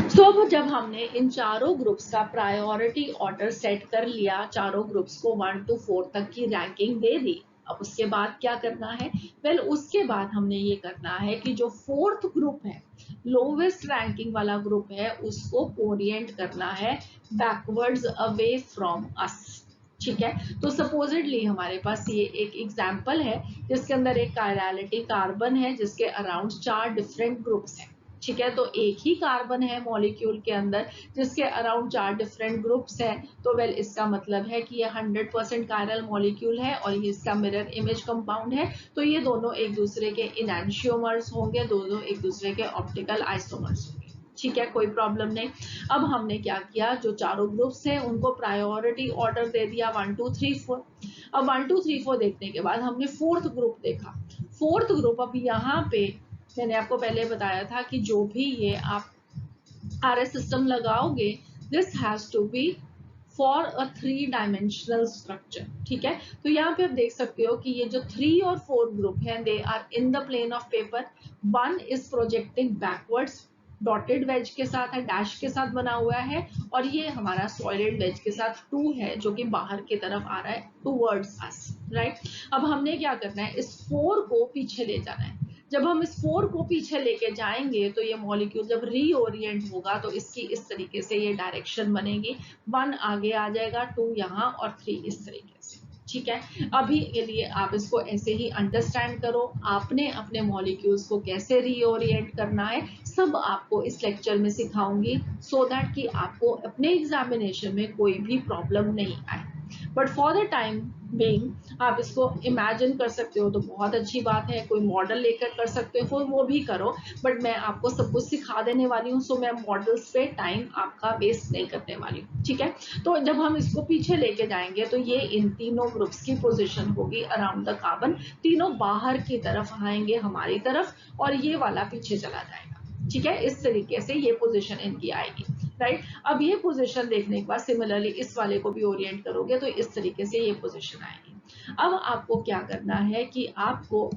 सो अब जब हमने इन चारों ग्रुप्स का प्रायोरिटी ऑर्डर सेट कर लिया, चारों ग्रुप्स को 1 to 4 तक की रैंकिंग दे दी, अब उसके बाद क्या करना है, वेल उसके बाद हमने ये करना है कि जो फोर्थ ग्रुप है, लोवेस्ट रैंकिंग वाला ग्रुप है, उसको ओरिएंट करना है बैकवर्ड्स अवे फ्रॉम अस। ठीक है, तो सपोजिटली हमारे पास ये एक एग्जाम्पल है जिसके अंदर एक कायरलिटी कार्बन है जिसके अराउंड 4 डिफरेंट ग्रुप्स हैं। ठीक है, तो एक ही कार्बन है मॉलिक्यूल के अंदर जिसके अराउंड 4 डिफरेंट ग्रुप्स हैं, तो वेल इसका मतलब है कि ये 100% कायरल मॉलिक्यूल है और ये इसका मिरर इमेज कंपाउंड है, तो ये दोनों एक दूसरे के इनैंशियोमर्स होंगे, दोनों एक दूसरे के ऑप्टिकल आइसोमर्स होंगे। ठीक है, कोई प्रॉब्लम नहीं। अब हमने क्या किया, जो चारों ग्रुप्स हैं उनको प्रायोरिटी ऑर्डर दे दिया 1 2 3 4। अब 1 2 3 4 देखने के बाद हमने फोर्थ ग्रुप देखा। फोर्थ ग्रुप, अब यहाँ पे मैंने आपको पहले बताया था कि जो भी ये आप RS सिस्टम लगाओगे, this has to be for a 3 dimensional structure. ठीक है, तो यहाँ पे आप देख सकते हो कि ये जो 3 और 4 ग्रुप हैं, they are in the plane of paper. 1 is projecting backwards, dotted wedge के साथ है, डैश के साथ बना हुआ है, और ये हमारा सॉलिड वेज के साथ 2 है जो कि बाहर की तरफ आ रहा है टूवर्ड्स अस, राइट। अब हमने क्या करना है, इस 4 को पीछे ले जाना है। जब हम इस 4 को पीछे लेके जाएंगे तो ये मॉलिक्यूल जब रीओरिएंट होगा तो इसकी इस तरीके से ये डायरेक्शन बनेगी, 1 आगे आ जाएगा, 2 यहाँ और 3 इस तरीके से। ठीक है, अभी के लिए आप इसको ऐसे ही अंडरस्टैंड करो, आपने अपने मॉलिक्यूल्स को कैसे रीओरिएंट करना है सब आपको इस लेक्चर में सिखाऊंगी, सो दैट कि आपको अपने एग्जामिनेशन में कोई भी प्रॉब्लम नहीं आए। But for the time being आप इसको इमेजिन कर सकते हो तो बहुत अच्छी बात है, कोई मॉडल लेकर कर सकते हो वो भी करो, बट मैं आपको सब कुछ सिखा देने वाली हूँ, सो मैं मॉडल्स पे टाइम आपका वेस्ट नहीं करने वाली हूँ। ठीक है, तो जब हम इसको पीछे लेके जाएंगे तो ये इन तीनों ग्रुप्स की पोजिशन होगी अराउंड द कार्बन, तीनों बाहर की तरफ आएंगे हमारी तरफ और ये वाला पीछे चला जाएगा। ठीक है, इस तरीके से ये पोजीशन इनकी आएगी, राइट। अब ये पोजीशन देखने के बाद सिमिलरली इस वाले को भी ओरिएंट करोगे तो इस तरीके से ये पोजीशन आएगी। अब आपको क्या करना है कि आपको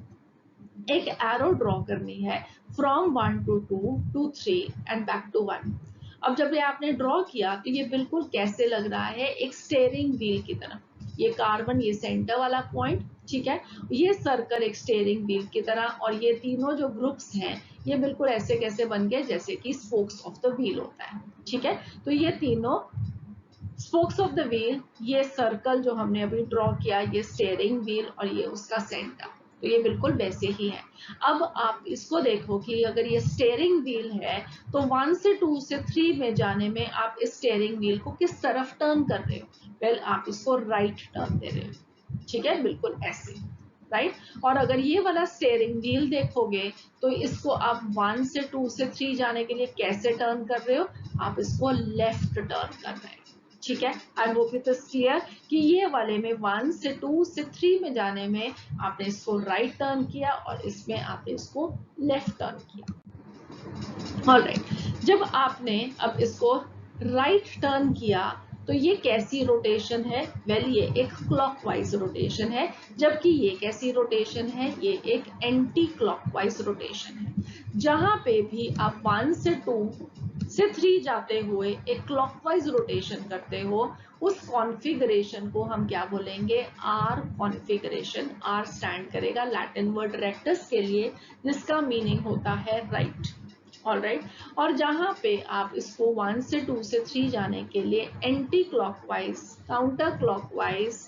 एक एरो ड्रॉ करनी है from 1 to 2 to 3 and back to 1। अब जब ये आपने ड्रॉ किया तो ये बिल्कुल कैसे लग रहा है, एक स्टीयरिंग व्हील की तरह। ये कार्बन, ये सेंटर वाला पॉइंट, ठीक है, ये सर्कल एक स्टीयरिंग व्हील की तरह, और ये तीनों जो ग्रुप्स हैं ये बिल्कुल ऐसे कैसे बन गए जैसे कि स्पोक्स ऑफ द व्हील होता है। ठीक है, तो ये तीनों स्पोक्स ऑफ द व्हील, ये सर्कल जो हमने अभी ड्रॉ किया, ये स्टीयरिंग व्हील और ये उसका सेंटर, तो ये बिल्कुल वैसे ही है। अब आप इसको देखो कि अगर ये स्टीयरिंग व्हील है तो 1 से 2 से 3 में जाने में आप इस स्टीयरिंग व्हील को किस तरफ टर्न कर रहे हो, वेल आप इसको राइट टर्न दे रहे हो। ठीक है, बिल्कुल ऐसे, राइट। और अगर ये वाला स्टीयरिंग व्हील देखोगे तो इसको आप 1 से 2 से 3 जाने के लिए कैसे टर्न कर रहे हो, आप इसको लेफ्ट टर्न कर रहे हो। ठीक है, I hope it is clear कि ये वाले में 1 से 2 से 3 में जाने में आपने इसको राइट टर्न किया और इसमें आपने इसको लेफ्ट टर्न किया। ऑलराइट, जब आपने अब इसको राइट टर्न किया तो ये कैसी रोटेशन है, वेल ये एक क्लॉकवाइज रोटेशन है, जबकि ये कैसी रोटेशन है, ये एक एंटी क्लॉकवाइज रोटेशन है। जहां पे भी आप 1 से 2 से 3 जाते हुए एक क्लॉकवाइज रोटेशन करते हो, उस कॉन्फ़िगरेशन को हम क्या बोलेंगे, आर कॉन्फ़िगरेशन। आर स्टैंड करेगा लैटिन वर्ड रेक्टस के लिए, जिसका मीनिंग होता है राइट। ऑलराइट, और जहां पे आप इसको 1 से 2 से 3 जाने के लिए anti clockwise, counter clockwise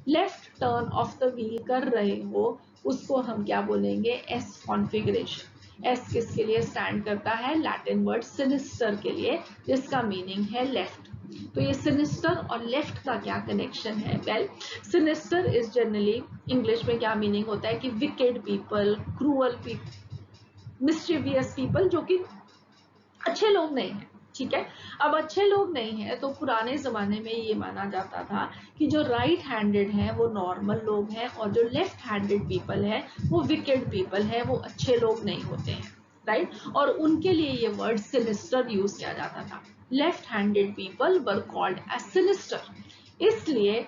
left turn off the wheel कर रहे हो, उसको हम क्या बोलेंगे, एस कॉन्फ़िगरेशन। एस किसके लिए स्टैंड करता है, लैटिन वर्ड सिनिस्टर के लिए, जिसका मीनिंग है लेफ्ट। तो ये सिनिस्टर और लेफ्ट का क्या कनेक्शन है, well sinister is generally English में क्या मीनिंग होता है कि विकेड पीपल, क्रूअल पीपल, मिस्chievous पीपल, जो कि अच्छे लोग नहीं है। ठीक है, अब अच्छे लोग नहीं है तो पुराने जमाने में ये माना जाता था कि जो राइट हैंडेड है वो नॉर्मल लोग हैं और जो लेफ्ट हैंडेड पीपल है वो विकेड पीपल है, वो अच्छे लोग नहीं होते हैं, राइट। और उनके लिए ये वर्ड सिनिस्टर यूज किया जाता था। Left handed people were called as sinister, इसलिए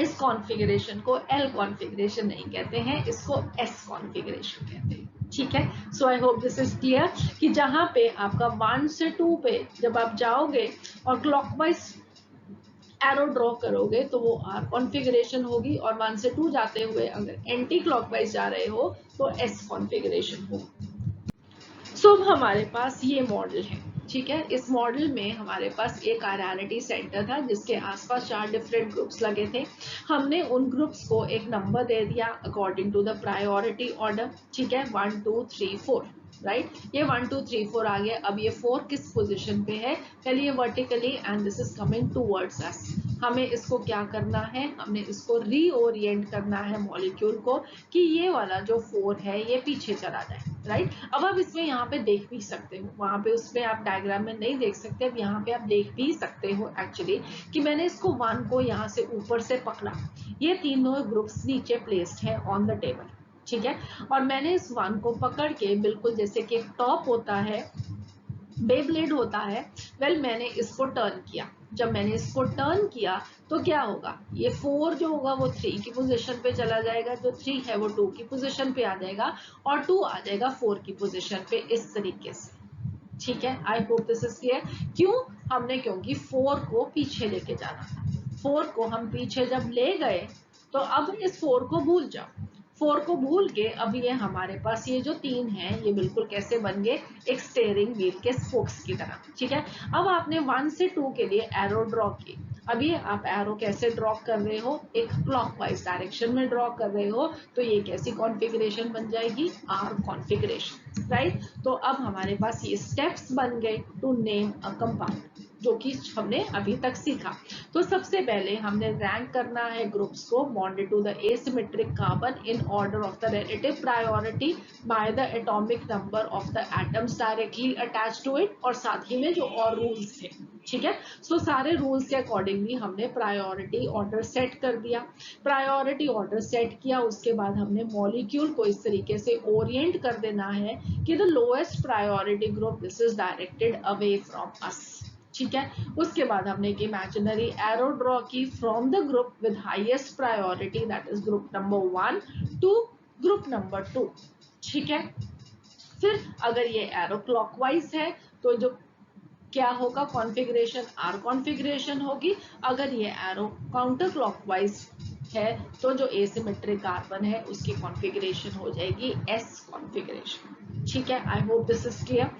इस कॉन्फ़िगरेशन को एल कॉन्फ़िगरेशन नहीं कहते हैं, इसको एस कॉन्फ़िगरेशन कहते हैं। ठीक है, so I hope this is clear कि जहां पे आपका 1 से 2 पे जब आप जाओगे और क्लॉकवाइज एरो ड्रॉ करोगे तो वो आर कॉन्फ़िगरेशन होगी, और 1 से 2 जाते हुए अगर एंटी क्लॉकवाइज जा रहे हो तो एस कॉन्फ़िगरेशन होगी। सो अब हमारे पास ये मॉडल है। ठीक है, इस मॉडल में हमारे पास एक कायरलिटी सेंटर था जिसके आसपास 4 डिफरेंट ग्रुप्स लगे थे। हमने उन ग्रुप्स को एक नंबर दे दिया according to the priority order. ठीक है, 1 2 3 4, राइट। ये 1 2 3 4 आ गया। अब ये 4 किस पोजीशन पे है? पहले ये vertically and this is coming towards अस। हमें इसको क्या करना है? हमने इसको रीओरिएंट करना है मॉलिक्यूल को कि ये वाला जो 4 है ये पीछे चला जाए, राइट। अब आप इसमें यहाँ पे देख भी सकते हो, वहां पे उसमें आप डायग्राम में नहीं देख सकते, अब यहाँ पे आप देख भी सकते हो एक्चुअली कि मैंने इसको 1 को यहाँ से ऊपर से पकड़ा। ये तीनों ग्रुप्स नीचे प्लेस्ड है ऑन द टेबल, ठीक है। और मैंने इस 1 को पकड़ के बिल्कुल जैसे कि एक टॉप होता है, बेब्लेड होता है, वेल मैंने इसको टर्न किया। जब मैंने इसको टर्न किया तो क्या होगा? ये 4 जो होगा वो 3 की पोजीशन पे चला जाएगा, जो 3 है वो 2 की पोजीशन पे आ जाएगा और 2 आ जाएगा 4 की पोजीशन पे, इस तरीके से, ठीक है। I hope this is clear. क्यों? हमने क्योंकि 4 को पीछे लेके जाना था। 4 को हम पीछे जब ले गए तो अब इस 4 को भूल जाओ। 4 को भूल के अब ये हमारे पास ये जो 3 है ये बिल्कुल कैसे बन गए? एक स्टीयरिंग व्हील के स्पोक्स की तरह, ठीक है। अब आपने 1 से 2 के लिए एरो ड्रॉ की। अब ये आप एरो कैसे ड्रॉ कर रहे हो? एक क्लॉकवाइज डायरेक्शन में ड्रॉ कर रहे हो, तो ये कैसी कॉन्फ़िगरेशन बन जाएगी? R configuration, right. तो अब हमारे पास ये स्टेप्स बन गए टू नेम अ कंपाउंड, जो कि हमने अभी तक सीखा। तो सबसे पहले हमने रैंक करना है ग्रुप्स को bonded to the asymmetric carbon in order of the relative priority by the atomic number of the atoms directly attached to it, और साथ ही में जो और रूल्स थे, ठीक है। सो सारे रूल्स के अकॉर्डिंगली हमने प्रायोरिटी ऑर्डर सेट कर दिया। प्रायोरिटी ऑर्डर सेट किया, उसके बाद हमने मॉलिक्यूल को इस तरीके से ओरिएंट कर देना है कि the lowest priority group this is directed away from us, ठीक है। उसके बाद हमने एक इमेजिनरी एरो ड्रॉ की from the group with highest priority, that is group number 1 to group number 2, ठीक है। फिर अगर ये एरो क्लॉकवाइज है तो जो क्या होगा? कॉन्फ़िगरेशन आर कॉन्फ़िगरेशन होगी। अगर ये एरो काउंटर क्लॉकवाइज है तो जो एसिमेट्रिक कार्बन है उसकी कॉन्फ़िगरेशन हो जाएगी एस कॉन्फ़िगरेशन, ठीक है। I hope this is clear.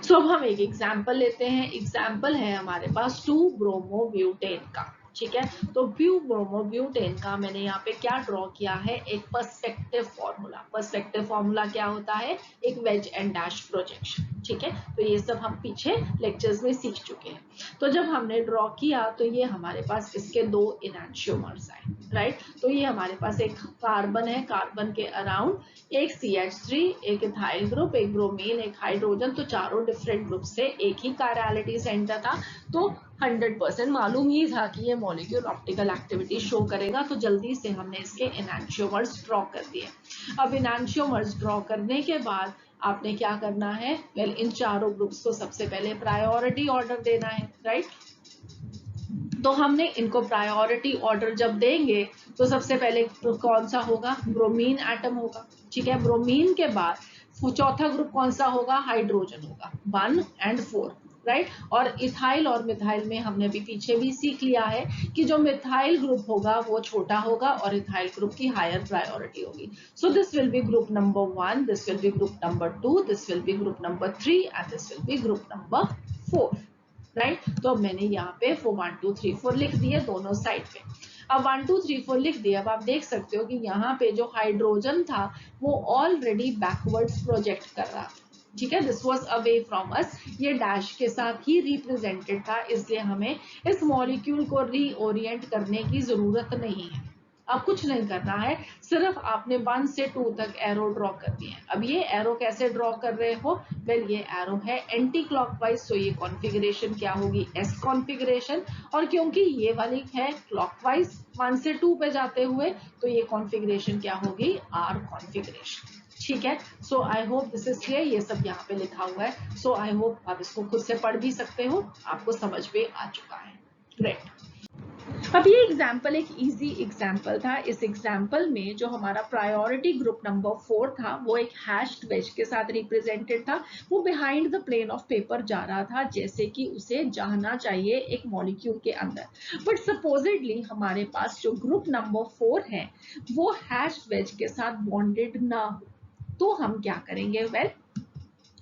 So अब हम एक एग्जाम्पल लेते हैं। एग्जाम्पल है हमारे पास 2 ब्रोमोब्यूटेन का, ठीक है। तो 2 ब्रोमोब्यूटेन का मैंने यहाँ पे क्या ड्रॉ किया है? एक पर्सपेक्टिव फॉर्मूला। पर्सपेक्टिव फॉर्मूला क्या होता है? एक वेज एंड डैश प्रोजेक्शन, ठीक है। तो ये सब हम पीछे लेक्चर्स में सीख चुके हैं। तो जब हमने ड्रॉ किया तो ये हमारे पास इसके 2 इनैंशियोमर्स आए, राइट। तो ये हमारे पास एक कार्बन है, कार्बन के अराउंड एक CH3, एक इथाइल ग्रुप, एक ब्रोमीन, एक हाइड्रोजन, तो चारों डिफरेंट ग्रुप से एक ही कायरलिटी सेंटर था। तो 100% मालूम ही था कि ये मॉलिक्यूल ऑप्टिकल एक्टिविटी शो करेगा, तो जल्दी से हमने इसके इनैंशियोमर्स ड्रॉ कर दिए। अब इनैंशियोमर्स ड्रॉ करने के बाद आपने क्या करना है? वेल, इन चारों ग्रुप्स को सबसे पहले प्रायोरिटी ऑर्डर देना है, राइट। तो हमने इनको प्रायोरिटी ऑर्डर जब देंगे तो सबसे पहले कौन सा होगा? ब्रोमीन एटम होगा, ठीक है। ब्रोमीन के बाद चौथा ग्रुप कौन सा होगा? हाइड्रोजन होगा, 1 और 4, राइट। और इथाइल और मिथाइल में हमने भी पीछे भी सीख लिया है कि जो मिथाइल ग्रुप होगा वो छोटा होगा और इथाइल ग्रुप की हायर प्रायोरिटी होगी। So this will B group number 1, this will B group number 2, this will B group number 3 and this will B group number 4, right. तो अब मैंने यहाँ पे 1 2 3 4 लिख दिए दोनों साइड पे। अब 1 2 3 4 लिख दिया। अब आप देख सकते हो कि यहाँ पे जो हाइड्रोजन था वो ऑलरेडी बैकवर्ड्स प्रोजेक्ट कर रहा था, ठीक है। दिस वाज अवे फ्रॉम अस, ये डैश के साथ ही रिप्रेजेंटेड था, इसलिए हमें इस मॉलिक्यूल को रीओरिएंट करने की जरूरत नहीं है। अब कुछ नहीं करना है, सिर्फ आपने 1 से 2 तक एरो ड्रॉ कर दिए हैं। अब ये एरो कैसे ड्रॉ कर रहे हो? वेल, ये एरो है एंटी क्लॉकवाइज, तो ये कॉन्फ़िगरेशन क्या होगी? S configuration. और क्योंकि ये वाली है क्लॉकवाइज 1 से 2 पे जाते हुए, तो ये कॉन्फ़िगरेशन क्या होगी? आर कॉन्फ़िगरेशन, ठीक है। So I hope this is clear. ये सब यहाँ पे लिखा हुआ है, सो आई होप आप इसको खुद से पढ़ भी सकते हो, आपको समझ में आ चुका है, ग्रेट। अब ये एग्जाम्पल एक इजी एग्जाम्पल था। इस एग्जाम्पल में जो हमारा प्रायोरिटी ग्रुप नंबर 4 था वो एक हैश्ड वेज के साथ रिप्रेजेंटेड था। वो behind the plane of paper जा रहा था, जैसे कि उसे जाना चाहिए एक मॉलिक्यूल के अंदर। बट सपोजिटली हमारे पास जो ग्रुप नंबर 4 है वो हैश्ड वेज के साथ बॉन्डेड ना हो, तो हम क्या करेंगे? वेल,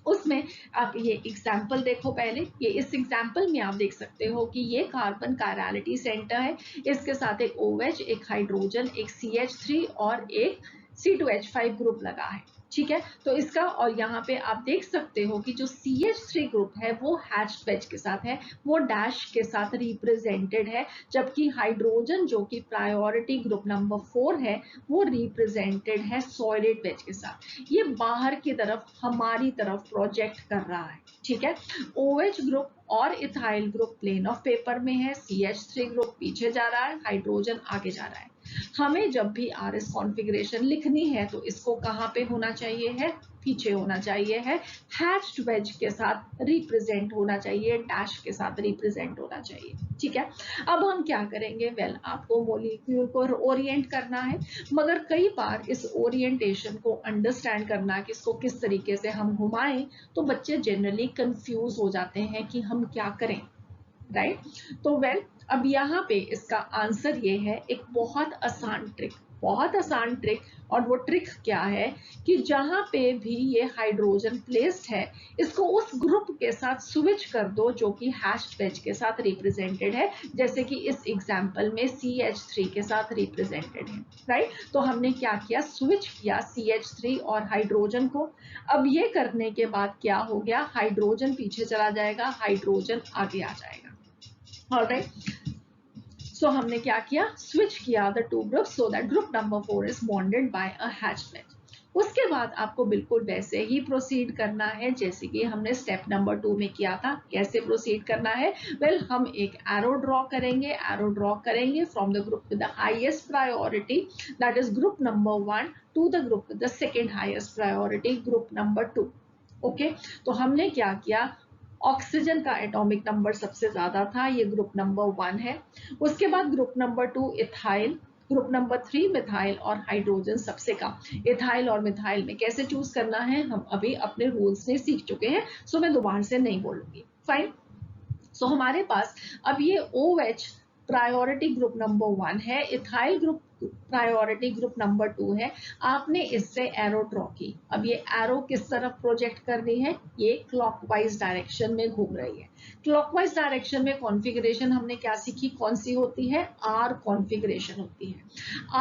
उसमें आप ये एग्जाम्पल देखो पहले। ये इस एग्जाम्पल में आप देख सकते हो कि ये कार्बन कायरलिटी सेंटर है, इसके साथ एक OH, एक हाइड्रोजन, एक CH3 और एक C2H5 ग्रुप लगा है, ठीक है। तो इसका, और यहाँ पे आप देख सकते हो कि जो CH3 ग्रुप है वो हैच्ड वेज के साथ है, वो डैश के साथ रिप्रेजेंटेड है, जबकि हाइड्रोजन जो कि प्रायोरिटी ग्रुप नंबर 4 है वो रिप्रेजेंटेड है सॉलिड वेज के साथ। ये बाहर की तरफ हमारी तरफ प्रोजेक्ट कर रहा है, ठीक है। OH ग्रुप और ethyl group plane of paper में है, CH3 ग्रुप पीछे जा रहा है, हाइड्रोजन आगे जा रहा है। हमें जब भी RS कॉन्फ़िगरेशन लिखनी है तो इसको कहाँ पे होना चाहिए है, पीछे होना चाहिए है, हैच्ड वेज के साथ रिप्रेजेंट होना चाहिए, डैश के साथ रिप्रेजेंट होना चाहिए, ठीक है। अब हम क्या करेंगे, वेल आपको मॉलिक्यूल को ओरिएंट करना है, मगर कई बार इस ओरिएंटेशन को अंडरस्टैंड करना कि इसको किस तरीके से हम घुमाएं, तो बच्चे जनरली कंफ्यूज हो जाते हैं कि हम क्या करें, राइट। तो वेल अब यहाँ पे इसका आंसर ये है, एक बहुत आसान ट्रिक, बहुत आसान ट्रिक। और वो ट्रिक क्या है कि जहां पे भी ये हाइड्रोजन प्लेस्ड है, इसको उस ग्रुप के साथ स्विच कर दो जो कि हैश्ड वेज के साथ रिप्रेजेंटेड है, जैसे कि इस एग्जांपल में CH3 के साथ रिप्रेजेंटेड है, राइट। तो हमने क्या किया, स्विच किया CH3 और हाइड्रोजन को। अब ये करने के बाद क्या हो गया, हाइड्रोजन पीछे चला जाएगा, हाइड्रोजन आगे आ जाएगा, ऑलराइट। सो हमने क्या किया, स्विच किया the two groups so that group number 4 is bonded by a hatched wedge. उसके बाद आपको बिल्कुल वैसे ही प्रोसीड करना है जैसे कि हमने स्टेप नंबर 2 में किया था। कैसे प्रोसीड करना है, वेल हम एक एरो ड्रॉ करेंगे from the group with the highest priority, that is group number 1 to the group with the second highest priority, group number 2। Okay, तो हमने क्या किया, ऑक्सीजन का एटॉमिक नंबर सबसे ज्यादा था, ये ग्रुप नंबर 1 है। उसके बाद group number 2 ethyl, group number 3 methyl और हाइड्रोजन सबसे कम। इथाइल और मिथाइल में कैसे चूज करना है हम अभी अपने रूल्स में सीख चुके हैं, सो मैं दोबारा से नहीं बोलूंगी, फाइन। सो हमारे पास अब ये OH प्रायोरिटी ग्रुप नंबर 1 है, ethyl group priority group number 2 है। आपने इससे एरो ड्रॉ की, अब ये एरो किस तरफ प्रोजेक्ट कर रही है, ये क्लॉकवाइज डायरेक्शन में घूम रही है। क्लॉकवाइज डायरेक्शन में कॉन्फ़िगरेशन हमने क्या सीखी, कौन सी होती है, R कॉन्फ़िगरेशन होती है।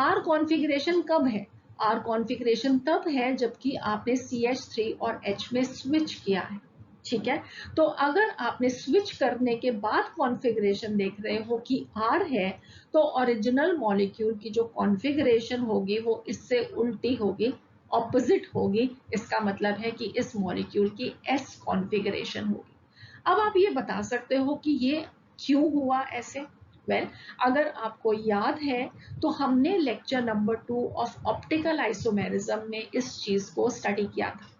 R कॉन्फ़िगरेशन कब है, R कॉन्फ़िगरेशन तब है जबकि आपने CH3 और H में स्विच किया है, ठीक है। तो अगर आपने स्विच करने के बाद कॉन्फ़िगरेशन देख रहे हो कि R है, तो ओरिजिनल मॉलिक्यूल की जो कॉन्फ़िगरेशन होगी वो इससे उल्टी होगी, ऑपोजिट होगी। इसका मतलब है कि इस मॉलिक्यूल की S कॉन्फ़िगरेशन होगी। अब आप ये बता सकते हो कि ये क्यों हुआ ऐसे, वेल अगर आपको याद है तो हमने lecture number 2 of optical isomerism में इस चीज को स्टडी किया था।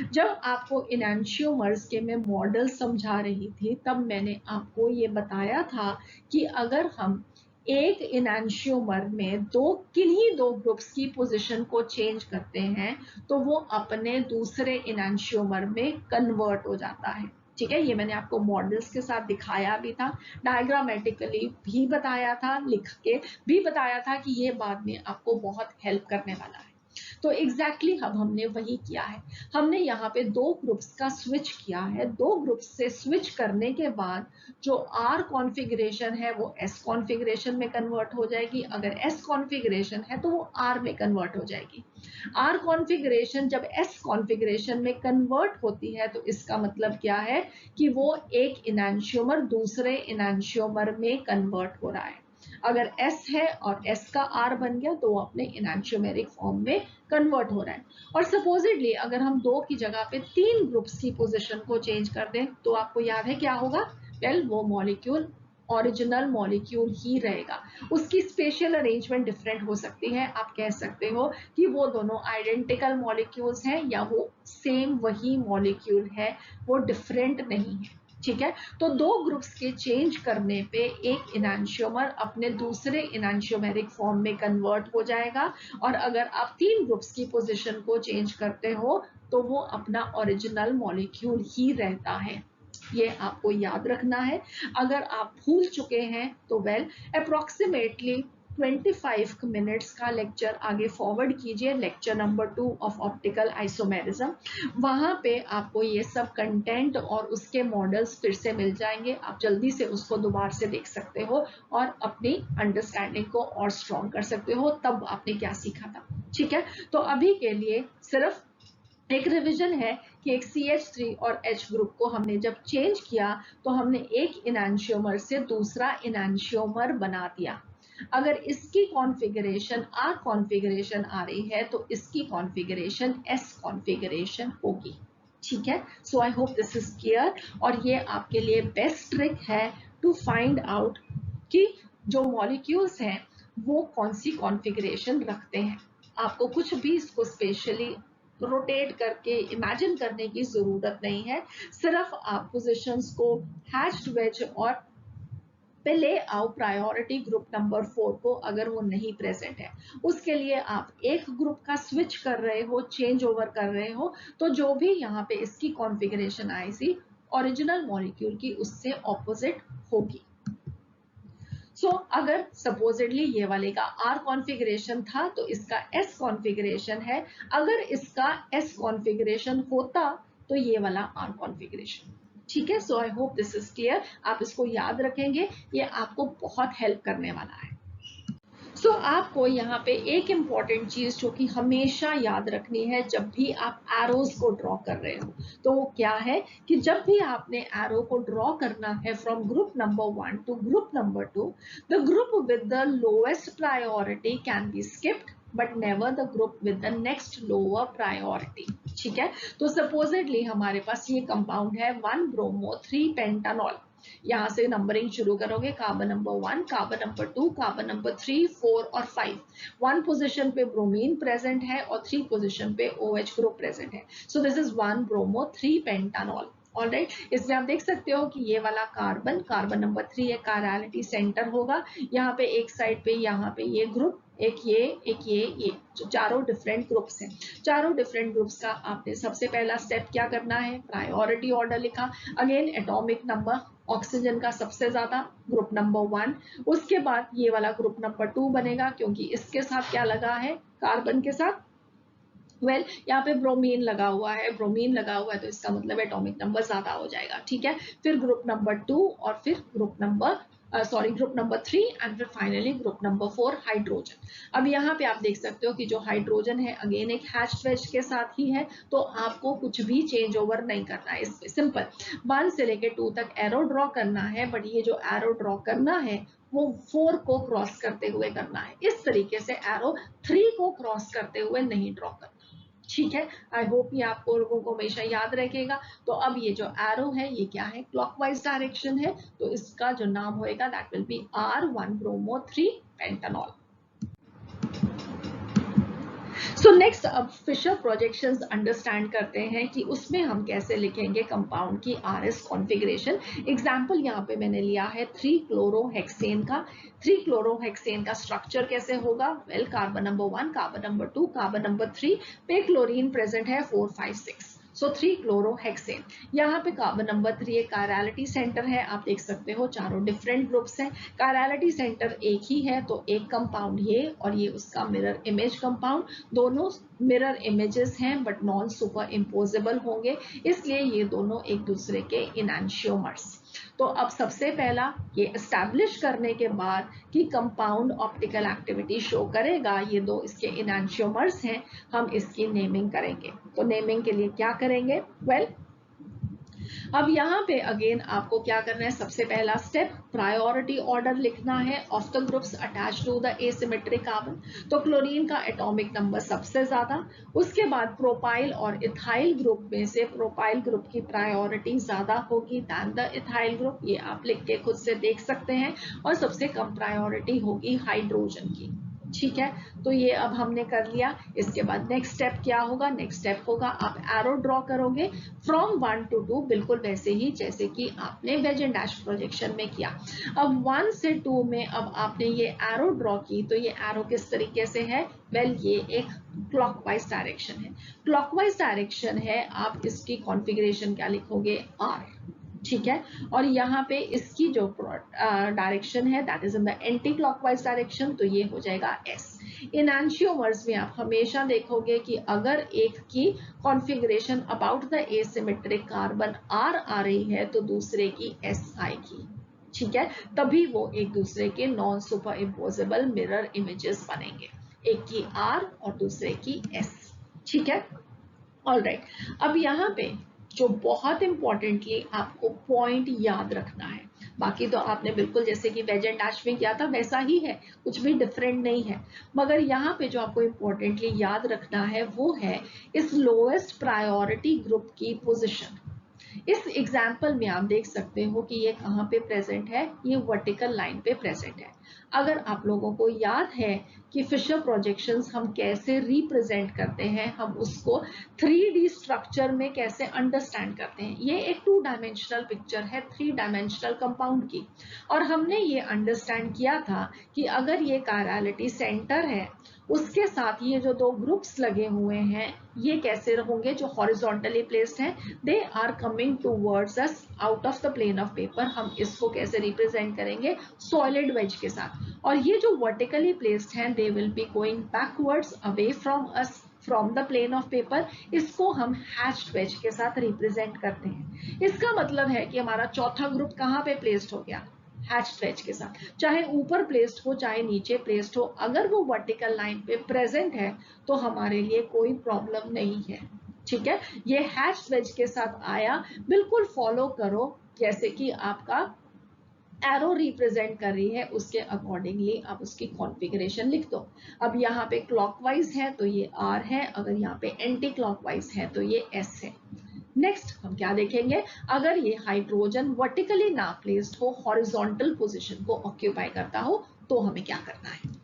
जब आपको इनैंशियोमर्स के मैं मॉडल समझा रही थी तब मैंने आपको ये बताया था कि अगर हम एक इनैंशियोमर में किन्हीं दो ग्रुप्स की पोजीशन को चेंज करते हैं तो वो अपने दूसरे इनैंशियोमर में कन्वर्ट हो जाता है, ठीक है। ये मैंने आपको मॉडल्स के साथ दिखाया भी था, डायग्रामेटिकली भी बताया था, लिख के भी बताया था कि ये बाद में आपको बहुत हेल्प करने वाला है। तो एग्जैक्टली अब हमने वही किया है, हमने यहाँ पे दो ग्रुप्स का स्विच किया है। दो ग्रुप्स से स्विच करने के बाद जो R कॉन्फ़िगरेशन है वो S कॉन्फ़िगरेशन में कन्वर्ट हो जाएगी, अगर S कॉन्फ़िगरेशन है तो वो R में कन्वर्ट हो जाएगी। R कॉन्फ़िगरेशन जब S कॉन्फ़िगरेशन में कन्वर्ट होती है तो इसका मतलब क्या है कि वो एक इनैंशियोमर दूसरे इनैंशियोमर में कन्वर्ट हो रहा है। अगर S है और S का R बन गया तो वो अपने इनैंशियोमेरिक फॉर्म में कन्वर्ट हो रहा है। और सपोजिटली अगर हम दो की जगह पे तीन ग्रुप्स की पोजीशन को चेंज कर दें तो आपको याद है क्या होगा, वेल वो मॉलिक्यूल ओरिजिनल मॉलिक्यूल ही रहेगा, उसकी स्पेशल अरेंजमेंट डिफरेंट हो सकती है। आप कह सकते हो कि वो दोनों आइडेंटिकल मॉलिक्यूल्स हैं या वो सेम वही मॉलिक्यूल है, वो डिफरेंट नहीं है, ठीक है। तो दो ग्रुप्स के चेंज करने पे एक इनैंशियोमर अपने दूसरे इनैंशियोमेरिक फॉर्म में कन्वर्ट हो जाएगा, और अगर आप तीन ग्रुप्स की पोजीशन को चेंज करते हो तो वो अपना ओरिजिनल मॉलिक्यूल ही रहता है। ये आपको याद रखना है। अगर आप भूल चुके हैं तो वेल अप्रोक्सीमेटली 25 मिनट्स का लेक्चर आगे फॉरवर्ड कीजिए, lecture number 2 of optical isomerism. वहां पे आपको ये सब कंटेंट और उसके मॉडल्स फिर से मिल जाएंगे, आप जल्दी से उसको दोबारा से देख सकते हो और अपनी अंडरस्टैंडिंग को और स्ट्रॉन्ग कर सकते हो। तब आपने क्या सीखा था। ठीक है, तो अभी के लिए सिर्फ एक रिवीजन है कि एक CH3 और H ग्रुप को हमने जब चेंज किया तो हमने एक इनैंशियोमर से दूसरा इनैंशियोमर बना दिया। अगर इसकी कॉन्फ़िगरेशन R कॉन्फ़िगरेशन आ रही है तो इसकी कॉन्फ़िगरेशन S कॉन्फ़िगरेशन होगी। ठीक है, so I hope this is clear. और ये आपके लिए बेस्ट ट्रिक है टू फाइंड आउट कि जो मॉलिक्यूल्स हैं वो कौन सी कॉन्फ़िगरेशन रखते हैं। आपको कुछ भी इसको स्पेशली रोटेट करके इमेजिन करने की जरूरत नहीं है, सिर्फ आप पोजीशंस को हैश्ड वेज और पे ले आओ प्रायोरिटी ग्रुप नंबर 4 को अगर वो नहीं प्रेजेंट है। उसके लिए आप एक ग्रुप का स्विच कर रहे हो, चेंज ओवर कर रहे हो, तो जो भी यहाँ पे इसकी कॉन्फ़िगरेशन आई थी ओरिजिनल मॉलिक्यूल की उससे ऑपोजिट होगी। अगर सपोजिटली ये वाले का R कॉन्फ़िगरेशन था तो इसका S कॉन्फ़िगरेशन है, अगर इसका S कॉन्फ़िगरेशन होता तो ये वाला R कॉन्फ़िगरेशन। ठीक है, so I hope this is clear. आप इसको याद रखेंगे, ये आपको बहुत हेल्प करने वाला है। आपको यहाँ पे एक इम्पॉर्टेंट चीज जो कि हमेशा याद रखनी है जब भी आप एरोज को ड्रॉ कर रहे हो, तो वो क्या है कि जब भी आपने एरो को ड्रॉ करना है from group number 1 to group number 2, the group with the lowest priority can be skipped but never the group with the next lower priority. ठीक है, तो सपोजिटली हमारे पास ये कंपाउंड है 1 ब्रोमो 3 पेंटानॉल। यहाँ से नंबरिंग शुरू करोगे, carbon number 1, carbon number 2, carbon number 3, 4 और 5। 1 पोजीशन पे ब्रोमीन प्रेजेंट है और 3 पोजीशन पे OH ग्रुप प्रेजेंट है। So this is 1 bromo 3 pentanol. Alright, इसमें आप देख सकते हो कि ये वाला कार्बन, कार्बन नंबर 3 एक कायरलिटी सेंटर होगा। यहाँ पे एक साइड पे यहाँ पे ये ग्रुप, एक ये चारों डिफरेंट ग्रुप्स हैं। चारों डिफरेंट ग्रुप्स का आपने सबसे पहला स्टेप क्या करना है, प्रायोरिटी ऑर्डर लिखा। अगेन एटॉमिक नंबर ऑक्सीजन का सबसे ज्यादा, ग्रुप नंबर 1। उसके बाद ये वाला ग्रुप नंबर 2 बनेगा क्योंकि इसके साथ क्या लगा है, कार्बन के साथ यहाँ पे ब्रोमीन लगा हुआ है, ब्रोमीन लगा हुआ है तो इसका मतलब एटॉमिक नंबर ज्यादा हो जाएगा। ठीक है, फिर ग्रुप नंबर 2 और फिर group number group number 3 and फिर फाइनली ग्रुप नंबर 4 हाइड्रोजन। अब यहाँ पे आप देख सकते हो कि जो हाइड्रोजन है अगेन एक हैश्ड वेज के साथ ही है, तो आपको कुछ भी चेंज ओवर नहीं करना है। इसमें सिंपल 1 से लेके 2 तक एरो ड्रॉ करना है, बट ये जो एरो ड्रॉ करना है वो 4 को क्रॉस करते हुए करना है। इस तरीके से एरो 3 को क्रॉस करते हुए नहीं ड्रॉ करना। ठीक है, आई होप ये आपको लोगों को हमेशा याद रखेगा। तो अब ये जो एरो है ये क्या है, क्लॉकवाइज डायरेक्शन है, तो इसका जो नाम होएगा that will be R1 bromo 3 pentanol. Next अब फिशर प्रोजेक्शंस अंडरस्टैंड करते हैं कि उसमें हम कैसे लिखेंगे कंपाउंड की RS कॉन्फ़िगरेशन। एग्जांपल यहाँ पे मैंने लिया है 3 क्लोरोहेक्सेन का। 3 क्लोरोहेक्सेन का स्ट्रक्चर कैसे होगा, well carbon number 1, carbon number 2, carbon number 3 पे क्लोरीन प्रेजेंट है 4, 5, 6। 3 क्लोरोहेक्सेन। यहाँ पे कार्बन नंबर 3 एक कायरलिटी सेंटर है, आप देख सकते हो चारों डिफरेंट ग्रुप्स हैं। कायरलिटी सेंटर एक ही है तो एक कंपाउंड ये और ये उसका मिरर इमेज कंपाउंड, दोनों मिरर इमेजेस हैं बट नॉन सुपर इम्पोजेबल होंगे, इसलिए ये दोनों एक दूसरे के इनैंशियोमर्स। तो अब सबसे पहला ये एस्टैब्लिश करने के बाद कि कंपाउंड ऑप्टिकल एक्टिविटी शो करेगा, ये दो इसके इनैंशियोमर्स हैं, हम इसकी नेमिंग करेंगे। तो नेमिंग के लिए क्या करेंगे, वेल अब यहाँ पे अगेन आपको क्या करना है, सबसे पहला स्टेप प्रायोरिटी ऑर्डर लिखना है of the groups attach to the asymmetric carbon. तो क्लोरीन का एटॉमिक नंबर सबसे ज्यादा, उसके बाद प्रोपाइल और इथाइल ग्रुप में से प्रोपाइल ग्रुप की प्रायोरिटी ज्यादा होगी दैन द इथाइल ग्रुप, ये आप लिख के खुद से देख सकते हैं, और सबसे कम प्रायोरिटी होगी हाइड्रोजन की। ठीक है, तो ये अब हमने कर लिया। इसके बाद नेक्स्ट स्टेप क्या होगा, नेक्स्ट स्टेप होगा आप एरो ड्रॉ करोगे फ्रॉम 1 to 2, बिल्कुल वैसे ही जैसे कि आपने वेज एंड डैश प्रोजेक्शन में किया। अब 1 से 2 में अब आपने ये एरो ड्रॉ की, तो ये एरो किस तरीके से है, वेल ये एक क्लॉकवाइज डायरेक्शन है। क्लॉकवाइज डायरेक्शन है, आप इसकी कॉन्फ़िगरेशन क्या लिखोगे, R। ठीक है, और यहाँ पे इसकी जो डायरेक्शन है that is in the anti clockwise direction, तो ये हो जाएगा S। इनैंशियोमर्स में आप हमेशा देखोगे कि अगर एक की configuration about the asymmetric carbon R आ रही है तो दूसरे की S आएगी। ठीक है, तभी वो एक दूसरे के non super imposable mirror images बनेंगे। एक की R और दूसरे की S। ठीक है, ऑलराइट। अब यहाँ पे जो बहुत इंपॉर्टेंटली आपको पॉइंट याद रखना है, बाकी तो आपने बिल्कुल जैसे कि वेज एंड डैश में किया था वैसा ही है, कुछ भी डिफरेंट नहीं है, मगर यहाँ पे जो आपको इंपॉर्टेंटली याद रखना है वो है इस लोएस्ट प्रायोरिटी ग्रुप की पोजीशन। इस एग्जाम्पल में आप देख सकते हो कि ये कहाँ पे प्रेजेंट है, ये वर्टिकल लाइन पे प्रेजेंट है। अगर आप लोगों को याद है कि फिशर प्रोजेक्शंस हम कैसे रिप्रेजेंट करते हैं, हम उसको 3D स्ट्रक्चर में कैसे अंडरस्टैंड करते हैं। ये एक 2 डायमेंशनल पिक्चर है 3 डायमेंशनल कंपाउंड की, और हमने ये अंडरस्टैंड किया था कि अगर ये कायरलिटी सेंटर है, उसके साथ ये जो दो ग्रुप्स लगे हुए हैं ये कैसे होंगे, जो हॉरिजॉन्टली प्लेस्ड हैं, they are coming towards us out of the plane of paper. हम इसको कैसे रिप्रेजेंट करेंगे, सॉलिड वेज के साथ, और ये जो वर्टिकली प्लेस्ड हैं they will be going backwards away from us from the plane of paper. इसको हम हैच्ड वेज के साथ रिप्रेजेंट करते हैं। इसका मतलब है कि हमारा चौथा ग्रुप कहाँ पे प्लेस्ड हो गया, हैच्ड वेज के साथ, चाहे ऊपर प्लेस्ड हो चाहे नीचे प्लेस्ड हो, अगर वो वर्टिकल लाइन पे प्रेजेंट है तो हमारे लिए कोई प्रॉब्लम नहीं है। ठीक है, ये हैच्ड वेज के साथ आया, बिल्कुल फॉलो करो जैसे कि आपका एरो रिप्रेजेंट कर रही है उसके अकॉर्डिंगली आप उसकी कॉन्फ़िगरेशन लिख दो। अब यहाँ पे क्लॉकवाइज है तो ये R है, अगर यहाँ पे एंटी क्लॉकवाइज है तो ये S है। नेक्स्ट हम क्या देखेंगे, अगर ये हाइड्रोजन वर्टिकली ना प्लेस्ड हो, हॉरिजॉन्टल पोजीशन को ऑक्यूपाई करता हो, तो हमें क्या करना है।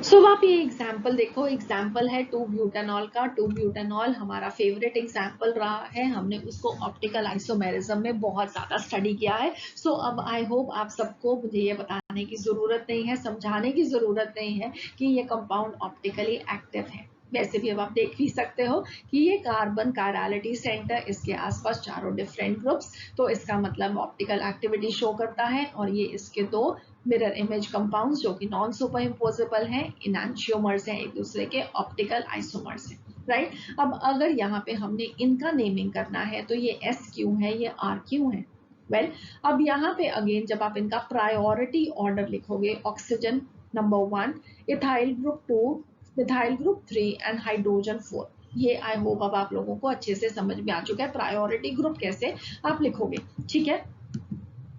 सो आप ये एग्जाम्पल देखो, एग्जाम्पल है 2-ब्यूटेनॉल का। 2-ब्यूटेनॉल हमारा फेवरेट एग्जाम्पल रहा है, हमने उसको ऑप्टिकल आइसोमेरिज्म में बहुत ज्यादा स्टडी किया है। सो अब आई होप आप सबको मुझे ये बताने की जरूरत नहीं है, समझाने की जरूरत नहीं है कि ये कंपाउंड ऑप्टिकली एक्टिव है। वैसे भी अब आप देख भी सकते हो कि ये कार्बन कायरलिटी सेंटर, इसके आसपास चारों डिफरेंट ग्रुप्स, तो इसका मतलब ऑप्टिकल एक्टिविटी शो करता है, और ये इसके दो मिरर इमेज कंपाउंड्स जो कि नॉन सुपर इम्पोजेबल हैं, इनैंशियोमर्स हैं, एक दूसरे के ऑप्टिकल आइसोमर्स हैं, राइट। अब अगर यहाँ पे हमने इनका नेमिंग करना है तो ये S क्यों है, ये R क्यों है। वेल अब यहाँ पे अगेन जब आप इनका प्रायोरिटी ऑर्डर लिखोगे, oxygen number 1, ethyl group 2, methyl group 3 and hydrogen 4। ये आई होप अब आप लोगों को अच्छे से समझ में आ चुका है प्रायोरिटी ग्रुप कैसे आप लिखोगे। ठीक है,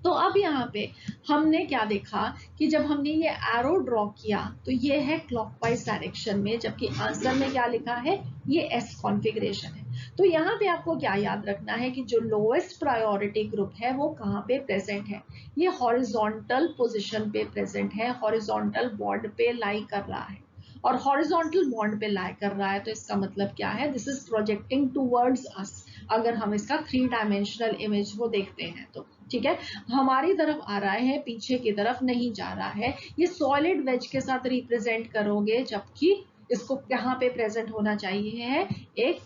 तो अब यहाँ पे हमने क्या देखा कि जब हमने ये एरो ड्रॉ किया तो ये है क्लॉकवाइज डायरेक्शन में, जबकि आंसर में क्या लिखा है, ये S कॉन्फ़िगरेशन है। तो यहाँ पे आपको क्या याद रखना है कि जो लोएस्ट प्रायोरिटी ग्रुप है वो कहाँ पे प्रेजेंट है, ये हॉरिजॉन्टल पोजीशन पे प्रेजेंट है, हॉरिजॉन्टल बॉन्ड पे लाई कर रहा है, और हॉरिजॉन्टल बॉन्ड पे लाई कर रहा है तो इसका मतलब क्या है, this is projecting towards us. अगर हम इसका 3 डायमेंशनल इमेज को देखते हैं तो ठीक है, हमारी तरफ आ रहा है, पीछे की तरफ नहीं जा रहा है। ये सॉलिड वेज के साथ रिप्रेजेंट करोगे, जबकि इसको कहाँ पे प्रेजेंट होना चाहिए है, एक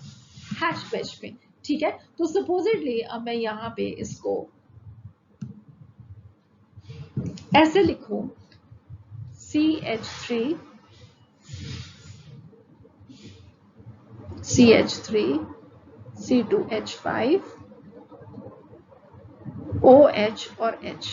हैच वेज पे। ठीक है, तो सपोजिटली अब मैं यहाँ पे इसको ऐसे लिखूं, CH3 CH3 C2H5 OH और H।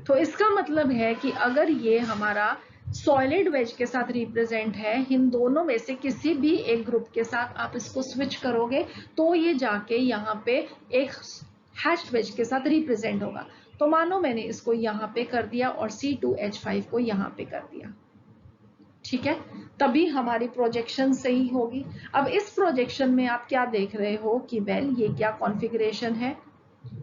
तो इसका मतलब है कि अगर ये हमारा सॉलिड वेज के साथ रिप्रेजेंट है, इन दोनों में से किसी भी एक ग्रुप के साथ आप इसको स्विच करोगे तो ये जाके यहाँ पे एक हैश्ड वेज के साथ रिप्रेजेंट होगा। तो मानो मैंने इसको यहाँ पे कर दिया और C2H5 को यहाँ पे कर दिया, ठीक है, तभी हमारी प्रोजेक्शन सही होगी। अब इस प्रोजेक्शन में आप क्या देख रहे हो कि वेल ये क्या कॉन्फ़िगरेशन है,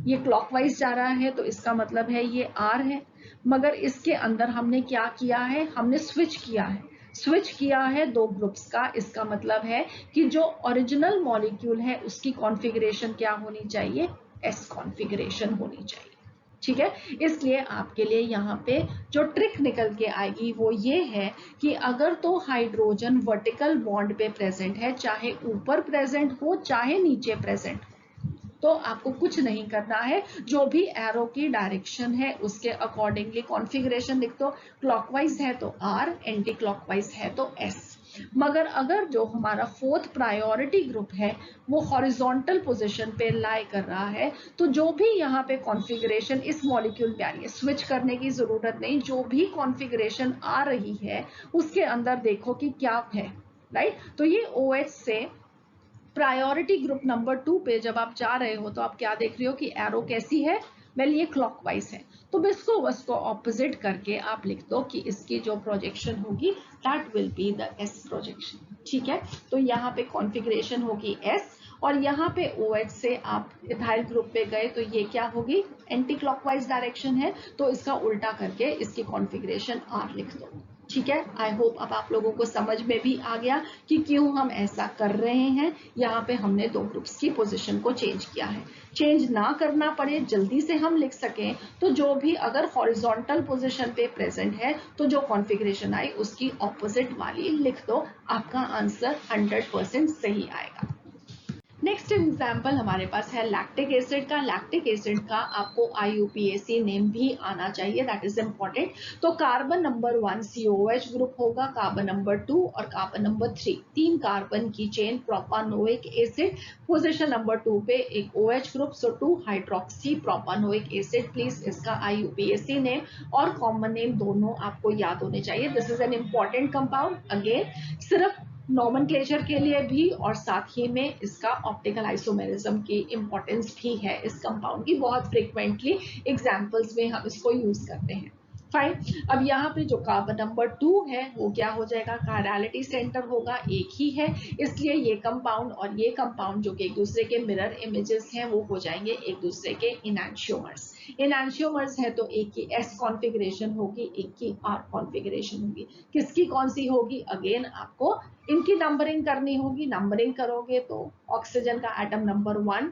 ये क्लॉकवाइज जा रहा है तो इसका मतलब है ये R है, मगर इसके अंदर हमने क्या किया है, हमने स्विच किया है, स्विच किया है दो ग्रुप्स का। इसका मतलब है कि जो ओरिजिनल मॉलिक्यूल है उसकी कॉन्फ़िगरेशन क्या होनी चाहिए, S कॉन्फ़िगरेशन होनी चाहिए। ठीक है, इसलिए आपके लिए यहाँ पे जो ट्रिक निकल के आएगी वो ये है कि अगर तो हाइड्रोजन वर्टिकल बॉन्ड पे प्रेजेंट है, चाहे ऊपर प्रेजेंट हो चाहे नीचे प्रेजेंट हो, तो आपको कुछ नहीं करना है, जो भी एरो की डायरेक्शन है उसके अकॉर्डिंगली कॉन्फ़िगरेशन लिख दो। क्लॉकवाइज है तो R, एंटी क्लॉकवाइज है तो S। मगर अगर जो हमारा फोर्थ प्रायोरिटी ग्रुप है वो हॉरिजॉन्टल पोजीशन पे लाई कर रहा है, तो जो भी यहाँ पे कॉन्फ़िगरेशन इस मॉलिक्यूल पे आ रही है, स्विच करने की जरूरत नहीं, जो भी कॉन्फ़िगरेशन आ रही है उसके अंदर देखो कि क्या है, राइट। तो ये OH से प्रायोरिटी ग्रुप नंबर 2 पे जब आप जा रहे हो तो आप क्या देख रहे हो कि एरो कैसी है, वेल ये क्लॉकवाइज है, तो इसको ऑपोजिट करके आप लिख दो कि इसकी जो प्रोजेक्शन होगी that will be the S projection, ठीक है। तो यहाँ पे कॉन्फ़िगरेशन होगी S, और यहाँ पे OH से आप इथाइल ग्रुप पे गए तो ये क्या होगी, एंटी क्लॉकवाइज डायरेक्शन है, तो इसका उल्टा करके इसकी कॉन्फ़िगरेशन R लिख दो, ठीक है। आई होप अब आप लोगों को समझ में भी आ गया कि क्यों हम ऐसा कर रहे हैं। यहाँ पे हमने दो ग्रुप्स की पोजीशन को चेंज किया है, चेंज ना करना पड़े, जल्दी से हम लिख सकें, तो जो भी अगर हॉरिजॉन्टल पोजीशन पे प्रेजेंट है तो जो कॉन्फ़िगरेशन आई उसकी ऑपोजिट वाली लिख दो, आपका आंसर 100% सही आएगा। नेक्स्ट एग्जाम्पल हमारे पास है लैक्टिक एसिड का। लैक्टिक एसिड का आपको IUPAC नेम भी आना चाहिए, दैट इज इम्पोर्टेंट। तो कार्बन नंबर 1 COH ग्रुप होगा, कार्बन नंबर 2 और कार्बन नंबर 3, 3 कार्बन की chain propanoic acid, position number 2 पे एक OH group, so 2 hydroxy propanoic acid, please इसका IUPAC नेम और कॉमन नेम दोनों आपको याद होने चाहिए। This is an important compound, again सिर्फ नॉमेनक्लेचर के लिए भी और साथ ही में इसका ऑप्टिकल आइसोमेरिज्म की इंपॉर्टेंस भी है इस कंपाउंड की, बहुत फ्रिक्वेंटली एग्जांपल्स में हम इसको यूज करते हैं। फाइन, अब यहाँ पे जो कार्बन नंबर 2 है वो क्या हो जाएगा, कायरलिटी सेंटर होगा, एक ही है, इसलिए ये कंपाउंड और ये कंपाउंड जो कि एक दूसरे के मिरर इमेजेस हैं वो हो जाएंगे एक दूसरे के इनैंशियोमर्स। इनैंशियोमर्स है तो एक की S कॉन्फ़िगरेशन होगी, एक की R कॉन्फ़िगरेशन होगी। किसकी कौन सी होगी, अगेन आपको इनकी नंबरिंग करनी होगी, नंबरिंग करोगे तो ऑक्सीजन का एटम नंबर 1,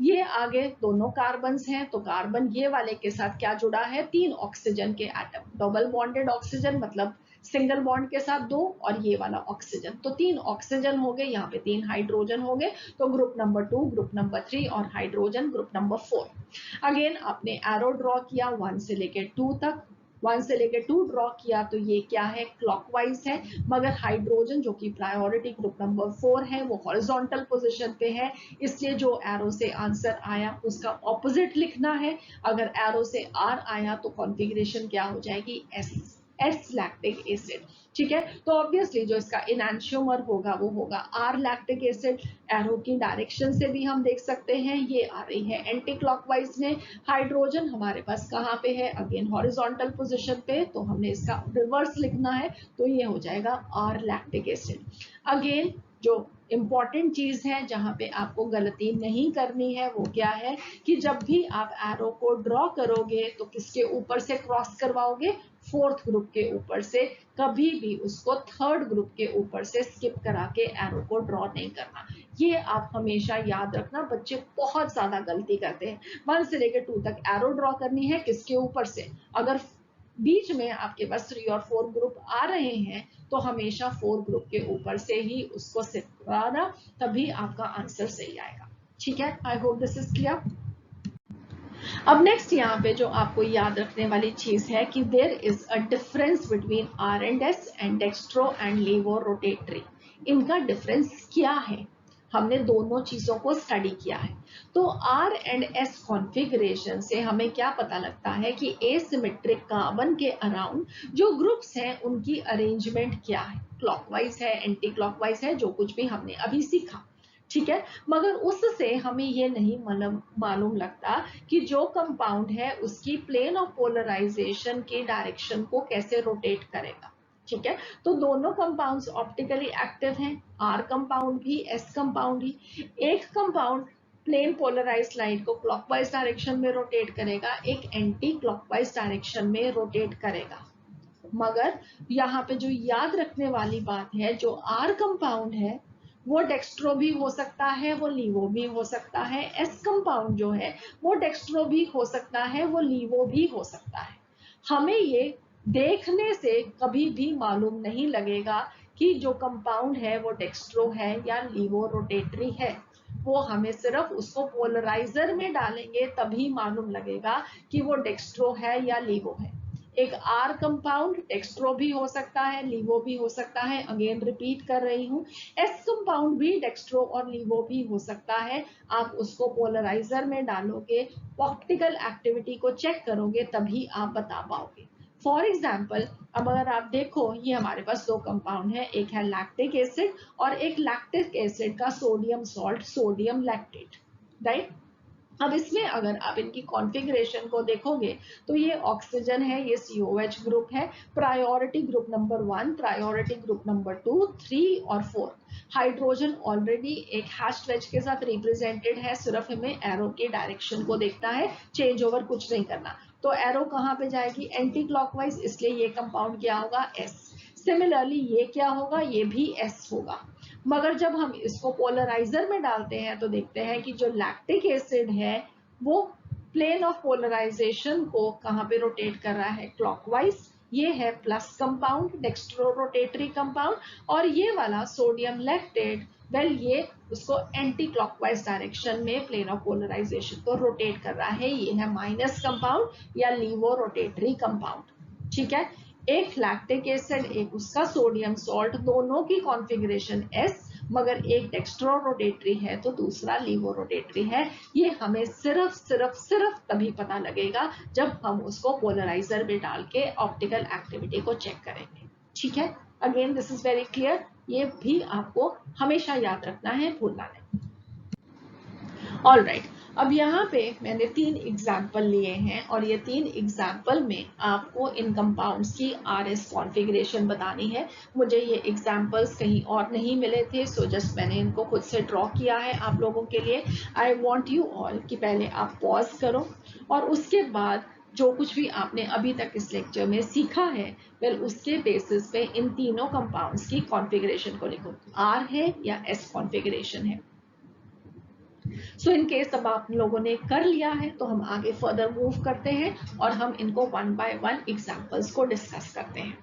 ये आगे दोनों कार्बन्स हैं, तो कार्बन ये वाले के साथ क्या जुड़ा है, 3 ऑक्सीजन के एटम, डबल बॉन्डेड ऑक्सीजन मतलब सिंगल बॉन्ड के साथ 2 और ये वाला ऑक्सीजन, तो 3 ऑक्सीजन हो गए, यहाँ पे 3 हाइड्रोजन हो गए, तो ग्रुप नंबर 2, ग्रुप नंबर 3 और हाइड्रोजन ग्रुप नंबर 4। अगेन आपने एरो ड्रॉ किया 1 से लेकर 2 तक, 1 से लेकर 2 ड्रॉ किया तो ये क्या है, क्लॉकवाइज है, मगर हाइड्रोजन जो कि प्रायोरिटी ग्रुप नंबर 4 है वो हॉरिजॉन्टल पोजीशन पे है, इसलिए जो एरो से आंसर आया उसका ऑपोजिट लिखना है। अगर एरो से R आया तो कॉन्फ़िगरेशन क्या हो जाएगी, S लैक्टिक एसिड, ठीक है। तो ऑब्वियसली जो इसका इनैंशियोमर होगा वो होगा R लैक्टिक एसिड। एरो की डायरेक्शन से भी हम देख सकते हैं ये आ रही है एंटी क्लॉकवाइज में, हाइड्रोजन हमारे पास कहाँ पे है, अगेन हॉरिजॉन्टल पोजीशन पे, तो हमने इसका रिवर्स लिखना है, तो ये हो जाएगा R लैक्टिक एसिड। अगेन जो इंपॉर्टेंट चीज है जहां पे आपको गलती नहीं करनी है वो क्या है कि जब भी आप एरो को ड्रॉ करोगे तो किसके ऊपर से क्रॉस करवाओगे, फोर्थ ग्रुप के ऊपर से, कभी भी उसको थर्ड ग्रुप के ऊपर से स्किप करा के एरो को ड्रॉ नहीं करना। ये आप हमेशा याद रखना, बच्चे बहुत ज्यादा गलती करते हैं। 1 से लेकर 2 तक एरो ड्रॉ करनी है किसके ऊपर से, अगर बीच में आपके पास 3 और 4 ग्रुप आ रहे हैं तो हमेशा 4 ग्रुप के ऊपर से ही उसको सेट कराना, तभी आपका आंसर सही आएगा, ठीक है। I hope this is clear. अब नेक्स्ट यहाँ पे जो आपको याद रखने वाली चीज है कि there is a difference between R and S and dextro and levo rotatory. इनका डिफरेंस क्या है, हमने दोनों चीजों को स्टडी किया है। तो R एंड S कॉन्फ़िगरेशन से हमें क्या पता लगता है कि एसिमेट्रिक कार्बन के अराउंड जो ग्रुप्स हैं उनकी अरेंजमेंट क्या है, क्लॉकवाइज है, एंटी क्लॉकवाइज है, जो कुछ भी हमने अभी सीखा, ठीक है। मगर उससे हमें ये नहीं मालूम लगता कि जो कंपाउंड है उसकी प्लेन ऑफ पोलराइजेशन की डायरेक्शन को कैसे रोटेट करेगा, ठीक है। तो दोनों कंपाउंड्स ऑप्टिकली एक्टिव हैं, R कंपाउंड भी S कंपाउंड भी। एक कंपाउंड प्लेन पोलराइज लाइट को क्लॉकवाइज डायरेक्शन में रोटेट करेगा, एक एंटी क्लॉकवाइज डायरेक्शन में रोटेट करेगा। मगर यहाँ पे जो याद रखने वाली बात है, जो R कंपाउंड है वो डेक्स्ट्रो भी हो सकता है, वो लीवो भी हो सकता है, S कंपाउंड जो है वो डेक्स्ट्रो भी हो सकता है, वो लीवो भी हो सकता है। हमें ये देखने से कभी भी मालूम नहीं लगेगा कि जो कंपाउंड है वो डेक्स्ट्रो है या लीवो रोटेटरी है, वो हमें सिर्फ उसको पोलराइजर में डालेंगे तभी मालूम लगेगा कि वो डेक्स्ट्रो है या लीवो है। एक आर कंपाउंड डेक्स्ट्रो भी हो सकता है, लीवो भी हो सकता है, अगेन रिपीट कर रही हूँ। एस कंपाउंड भी डेक्स्ट्रो और लीवो भी हो सकता है। आप उसको पोलराइजर में डालोगे, ऑप्टिकल एक्टिविटी को चेक करोगे, तभी आप बता पाओगे। फॉर एग्जाम्पल, अब अगर आप देखो, ये हमारे पास दो कंपाउंड है, एक है लैक्टिक एसिड और एक लैक्टिक एसिड का sodium salt, sodium lactate, right. अब इसमें अगर आप इनकी कॉन्फ़िगरेशन को देखोगे तो ये ऑक्सीजन है, ये COH ग्रुप है, priority group number 1, priority group number 2, 3 और 4। हाइड्रोजन ऑलरेडी एक हैश्ड वेज के साथ रिप्रेजेंटेड है, सिर्फ हमें एरो के डायरेक्शन को देखना है, चेंज ओवर कुछ नहीं करना। तो एरो कहाँ पे जाएगी? एंटी क्लॉकवाइज, इसलिए ये कंपाउंड क्या होगा? S। सिमिलरली ये क्या होगा? ये भी S होगा। मगर जब हम इसको पोलराइजर में डालते हैं तो देखते हैं कि जो लैक्टिक एसिड है वो प्लेन ऑफ पोलराइजेशन को कहाँ पे रोटेट कर रहा है? क्लॉकवाइज। ये है plus compound, dextro rotatory compound, और ये वाला सोडियम लैक्टेट, वेल ये उसको एंटी क्लॉकवाइज डायरेक्शन में प्लेन ऑफ पोलराइजेशन को रोटेट कर रहा है, ये है माइनस कंपाउंड या लीवो रोटेटरी कंपाउंड। ठीक है, एक लैक्टिक एसिड, एक उसका सोडियम सॉल्ट, दोनों की कॉन्फ़िगरेशन S, मगर एक डेक्स्ट्रो रोटेटरी है तो दूसरा लीवो रोटेटरी है। ये हमें सिर्फ तभी पता लगेगा जब हम उसको पोलराइजर में डाल के ऑप्टिकल एक्टिविटी को चेक करेंगे। ठीक है, again this is very clear, ये भी आपको हमेशा याद रखना है, भूलना नहीं। ऑलराइट, अब यहाँ पे मैंने 3 एग्जाम्पल लिए हैं और ये 3 एग्जाम्पल में आपको इन कंपाउंड्स की RS कॉन्फ़िगरेशन बतानी है। मुझे ये एग्जाम्पल्स कहीं और नहीं मिले थे, सो जस्ट मैंने इनको खुद से ड्रॉ किया है आप लोगों के लिए। आई वॉन्ट यू ऑल कि पहले आप पॉज करो और उसके बाद जो कुछ भी आपने अभी तक इस लेक्चर में सीखा है, वेल उसके बेसिस पे इन तीनों कंपाउंड्स की कॉन्फ़िगरेशन को लिखो, R है या S कॉन्फ़िगरेशन है। सो इन केस अब आप लोगों ने कर लिया है तो हम आगे फर्दर मूव करते हैं और हम इनको 1 बाय 1 एग्जांपल्स को डिस्कस करते हैं।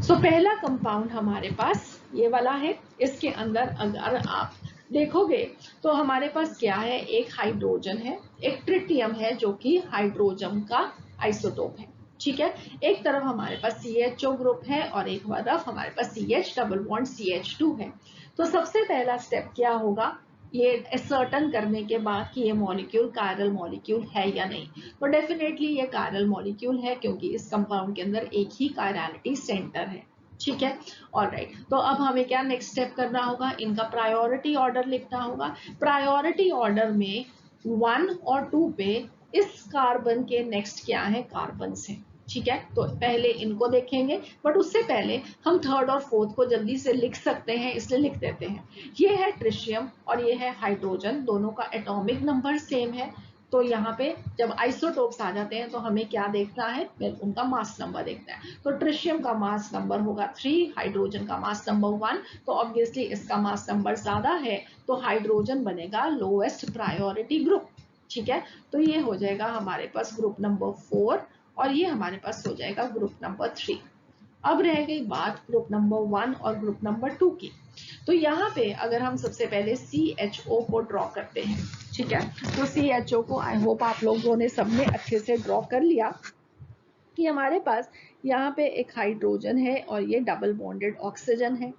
सो पहला कंपाउंड हमारे पास ये वाला है। इसके अंदर अगर आप देखोगे तो हमारे पास क्या है? एक हाइड्रोजन है, एक ट्रिटियम है जो कि हाइड्रोजन का आइसोटोप है। ठीक है, एक तरफ हमारे पास CHO ग्रुप है और एक तरफ हमारे पास CH डबल बॉन्ड CH2 है। तो सबसे पहला स्टेप क्या होगा? ये असर्टन करने के बाद कि ये मॉलिक्यूल कायरल मॉलिक्यूल है या नहीं, तो डेफिनेटली ये कायरल मॉलिक्यूल है क्योंकि इस कंपाउंड के अंदर एक ही कायरलिटी सेंटर है। ठीक है, ऑलराइट, तो अब हमें क्या नेक्स्ट स्टेप करना होगा? इनका प्रायोरिटी ऑर्डर लिखना होगा। प्रायोरिटी ऑर्डर में 1 और 2 पे इस कार्बन के नेक्स्ट क्या है? कार्बन है। ठीक है, तो पहले इनको देखेंगे, बट उससे पहले हम थर्ड और फोर्थ को जल्दी से लिख सकते हैं, इसलिए लिख देते हैं। ये है ट्रिशियम और ये है हाइड्रोजन, दोनों का एटॉमिक नंबर सेम है। तो यहाँ पे जब आइसोटोप्स आ जाते हैं तो हमें क्या देखना है? उनका मास नंबर देखना है। तो ट्रिशियम का मास नंबर होगा 3, हाइड्रोजन का मास नंबर 1, तो ऑब्वियसली इसका मास नंबर ज्यादा है तो हाइड्रोजन बनेगा लोएस्ट प्रायोरिटी ग्रुप। ठीक है, तो ये हो जाएगा हमारे पास ग्रुप नंबर 4 और ये हमारे पास हो जाएगा ग्रुप नंबर 3। अब रह गई बात ग्रुप नंबर 1 और ग्रुप नंबर 2 की। तो यहाँ पे अगर हम सबसे पहले CHO को ड्रॉ करते हैं, ठीक है, तो CHO को आई होप आप लोगों ने सबने अच्छे से ड्रॉ कर लिया कि हमारे पास यहाँ पे एक हाइड्रोजन है और ये डबल बॉन्डेड ऑक्सीजन है।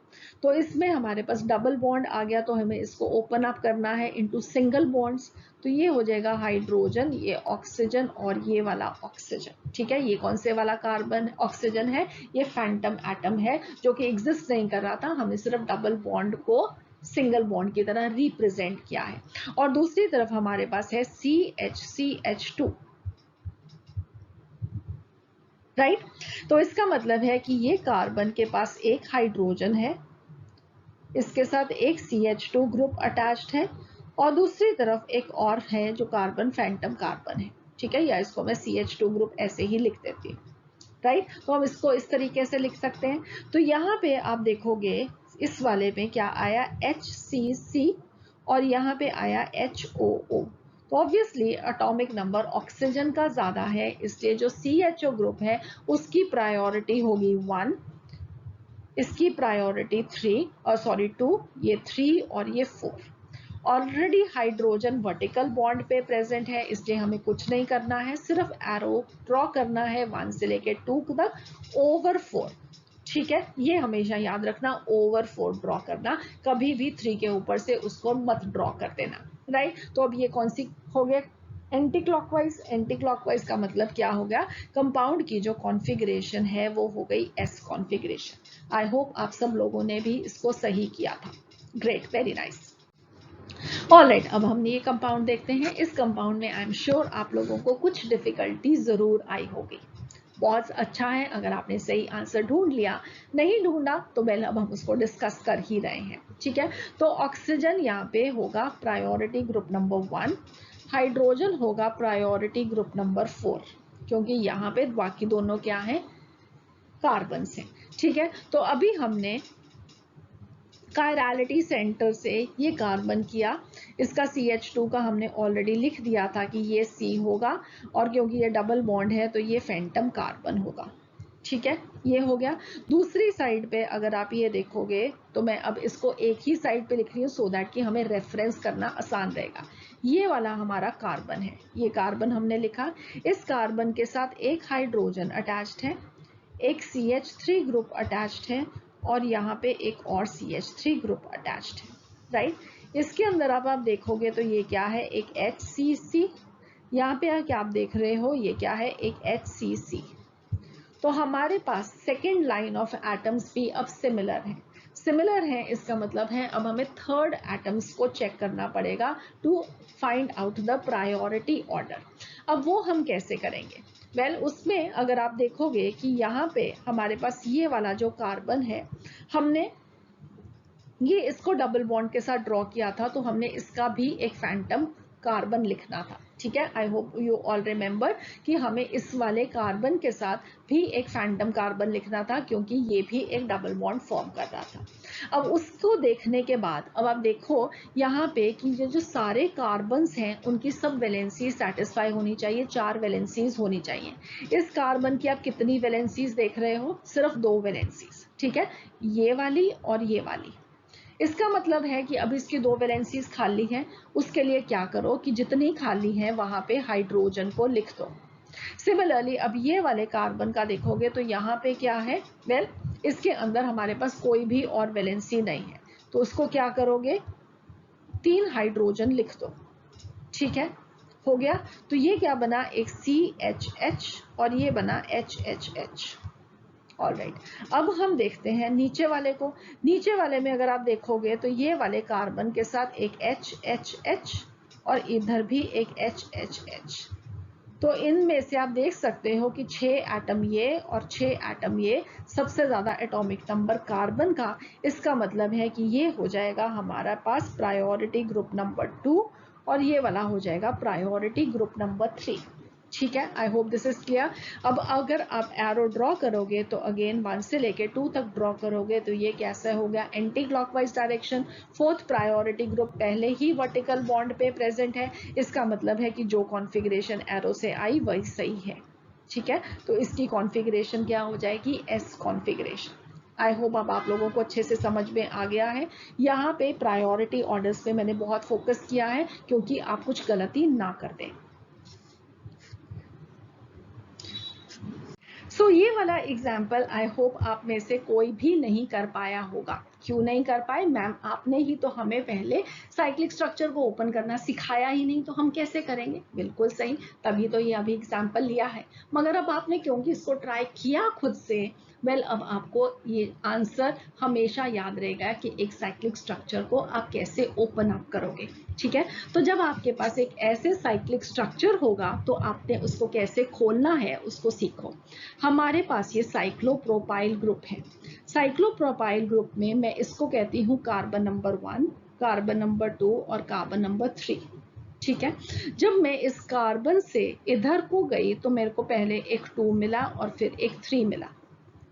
तो इसमें हमारे पास डबल बॉन्ड आ गया तो हमें इसको ओपन अप करना है इनटू सिंगल बॉन्ड्स। तो ये हो जाएगा हाइड्रोजन, ये ऑक्सीजन और ये वाला ऑक्सीजन। ठीक है, ये कौन से वाला कार्बन ऑक्सीजन है? ये फैंटम एटम है जो कि एग्जिस्ट नहीं कर रहा था, हमने सिर्फ डबल बॉन्ड को सिंगल बॉन्ड की तरह रिप्रेजेंट किया है। और दूसरी तरफ हमारे पास है CH2, राइट। तो इसका मतलब है कि ये कार्बन के पास एक हाइड्रोजन है, इसके साथ एक CH2 ग्रुप अटैच्ड है और दूसरी तरफ एक और है जो कार्बन फैंटम कार्बन है। ठीक है, या इसको मैं CH2 ग्रुप ऐसे ही लिख देती हूँ, राइट। तो हम इसको इस तरीके से लिख सकते हैं। तो यहाँ पे आप देखोगे इस वाले में क्या आया? HCC और यहाँ पे आया HOO। तो ऑब्वियसली एटॉमिक नंबर ऑक्सीजन का ज्यादा है, इसलिए जो CHO ग्रुप है उसकी प्रायोरिटी होगी 1, इसकी प्रायोरिटी 3 और 2, ये 3 और ये 4। ऑलरेडी हाइड्रोजन वर्टिकल बॉन्ड पे प्रेजेंट है, इसलिए हमें कुछ नहीं करना है, सिर्फ एरो ड्रॉ करना है 1 से लेके 2 तक ओवर 4। ठीक है, ये हमेशा याद रखना, ओवर 4 ड्रॉ करना, कभी भी 3 के ऊपर से उसको मत ड्रॉ कर देना, राइट। तो अब ये कौन सी हो गया, एंटी क्लॉकवाइज। एंटी क्लॉकवाइज का मतलब क्या हो गया, कंपाउंड की जो कॉन्फ़िगरेशन है वो हो गई एस कॉन्फ़िगरेशन। आई होप आप सब लोगों ने भी इसको सही किया था। Great, very nice. ऑलराइट, अब हम ये कंपाउंड देखते हैं। इस कंपाउंड में आई एम श्योर आप लोगों को कुछ डिफिकल्टी जरूर आई होगी। बहुत अच्छा है अगर आपने सही आंसर ढूंढ लिया, नहीं ढूंढा तो वेल अब हम उसको डिस्कस कर ही रहे हैं। ठीक है, तो ऑक्सीजन यहाँ पे होगा प्रायोरिटी ग्रुप नंबर 1, हाइड्रोजन होगा प्रायोरिटी ग्रुप नंबर 4, क्योंकि यहाँ पे बाकी दोनों क्या है, कार्बन से। ठीक है, तो अभी हमने कायरलिटी सेंटर से ये कार्बन किया, इसका CH2 का हमने ऑलरेडी लिख दिया था कि ये C होगा, और क्योंकि ये डबल बॉन्ड है तो ये फैंटम कार्बन होगा। ठीक है, ये हो गया। दूसरी साइड पे अगर आप ये देखोगे तो मैं अब इसको एक ही साइड पे लिख रही हूँ सो दैट कि हमें रेफरेंस करना आसान रहेगा। ये वाला हमारा कार्बन है, ये कार्बन हमने लिखा, इस कार्बन के साथ एक हाइड्रोजन अटैच्ड है, एक CH3 ग्रुप अटैच्ड है, और यहाँ पे एक और CH3 ग्रुप अटैच्ड है, राइट। इसके अंदर अब आप देखोगे तो ये क्या है, एक HCC, यहाँ पे क्या आप देख रहे हो, ये क्या है, एक HCC। तो हमारे पास सेकेंड लाइन ऑफ एटम्स भी अब सिमिलर है। सिमिलर है इसका मतलब है अब हमें थर्ड एटम्स को चेक करना पड़ेगा to find out the priority order. अब वो हम कैसे करेंगे, वेल उसमें अगर आप देखोगे कि यहाँ पे हमारे पास ये वाला जो कार्बन है, हमने ये इसको डबल बॉन्ड के साथ ड्रॉ किया था, तो हमने इसका भी एक फैंटम कार्बन लिखना था। ठीक है, I hope you all remember कि हमें इस वाले कार्बन के साथ भी एक फैंटम कार्बन लिखना था, क्योंकि ये भी एक डबल बॉन्ड फॉर्म कर रहा था। अब उसको देखने के बाद अब आप देखो यहाँ पे कि ये जो सारे कार्बन्स हैं उनकी सब वैलेंसी सेटिस्फाई होनी चाहिए, 4 वैलेंसीज होनी चाहिए। इस कार्बन की आप कितनी वैलेंसीज देख रहे हो, सिर्फ 2 वैलेंसीज। ठीक है, ये वाली और ये वाली। इसका मतलब है कि अब इसकी 2 वैलेंसीज खाली हैं, उसके लिए क्या करो कि जितनी खाली हैं वहां पे हाइड्रोजन को लिख दो। सिमिलरली अब ये वाले कार्बन का देखोगे तो यहाँ पे क्या है, वेल इसके अंदर हमारे पास कोई भी और वैलेंसी नहीं है, तो उसको क्या करोगे, 3 हाइड्रोजन लिख दो। ठीक है, हो गया। तो ये क्या बना, एक CHH और ये बना HHH। ऑलराइट, अब हम देखते हैं नीचे वाले को। नीचे वाले में अगर आप देखोगे तो ये वाले कार्बन के साथ एक HHH और इधर भी एक HHH। तो इनमें से आप देख सकते हो कि 6 एटम ये और 6 एटम ये, सबसे ज्यादा एटॉमिक नंबर कार्बन का। इसका मतलब है कि ये हो जाएगा हमारा पास प्रायोरिटी ग्रुप नंबर 2 और ये वाला हो जाएगा प्रायोरिटी ग्रुप नंबर 3। ठीक है, I hope this is clear. अब अगर आप एरो ड्रॉ करोगे तो अगेन 1 से लेके 2 तक ड्रॉ करोगे तो ये कैसा हो गया, anti clockwise direction. Fourth priority group पहले ही वर्टिकल बॉन्ड पे प्रेजेंट है, इसका मतलब है कि जो कॉन्फ़िगरेशन एरो से आई वही सही है। ठीक है, तो इसकी कॉन्फ़िगरेशन क्या हो जाएगी, एस कॉन्फ़िगरेशन। आई होप अब आप लोगों को अच्छे से समझ में आ गया है। यहाँ पे प्रायोरिटी ऑर्डर्स पे मैंने बहुत फोकस किया है क्योंकि आप कुछ गलती ना कर दें। सो ये वाला एग्जाम्पल आई होप आप में से कोई भी नहीं कर पाया होगा। क्यों नहीं कर पाए, मैम आपने ही तो हमें पहले साइक्लिक स्ट्रक्चर को ओपन करना सिखाया ही नहीं, तो हम कैसे करेंगे। बिल्कुल सही, तभी तो ये अभी एग्जाम्पल लिया है। मगर अब आपने क्योंकि इसको ट्राई किया खुद से, वेल अब आपको ये आंसर हमेशा याद रहेगा कि एक साइक्लिक स्ट्रक्चर को आप कैसे ओपन अप करोगे। ठीक है, तो जब आपके पास एक ऐसे साइक्लिक स्ट्रक्चर होगा तो आपने उसको कैसे खोलना है उसको सीखो। हमारे पास ये साइक्लोप्रोपाइल ग्रुप है। साइक्लोप्रोपाइल ग्रुप में मैं इसको कहती हूँ कार्बन नंबर 1, कार्बन नंबर 2 और कार्बन नंबर 3। ठीक है, जब मैं इस कार्बन से इधर को गई तो मेरे को पहले एक 2 मिला और फिर एक 3 मिला।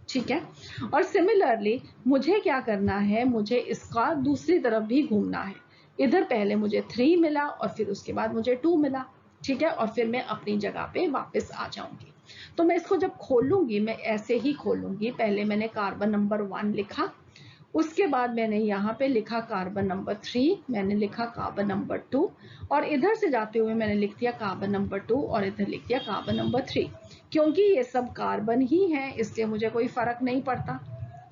ठीक है, और सिमिलरली मुझे क्या करना है, मुझे इसका दूसरी तरफ भी घूमना है। इधर पहले मुझे 3 मिला और फिर उसके बाद मुझे 2 मिला। ठीक है, और फिर मैं अपनी जगह पे वापस आ जाऊंगी। तो मैं इसको जब खोलूंगी मैं ऐसे ही खोलूंगी, पहले मैंने कार्बन नंबर 1 लिखा, उसके बाद मैंने यहाँ पे लिखा कार्बन नंबर 3, मैंने लिखा कार्बन नंबर 2, और इधर से जाते हुए मैंने लिख दिया कार्बन नंबर 2 और इधर लिख दिया कार्बन नंबर 3। क्योंकि ये सब कार्बन ही है इसलिए मुझे कोई फर्क नहीं पड़ता,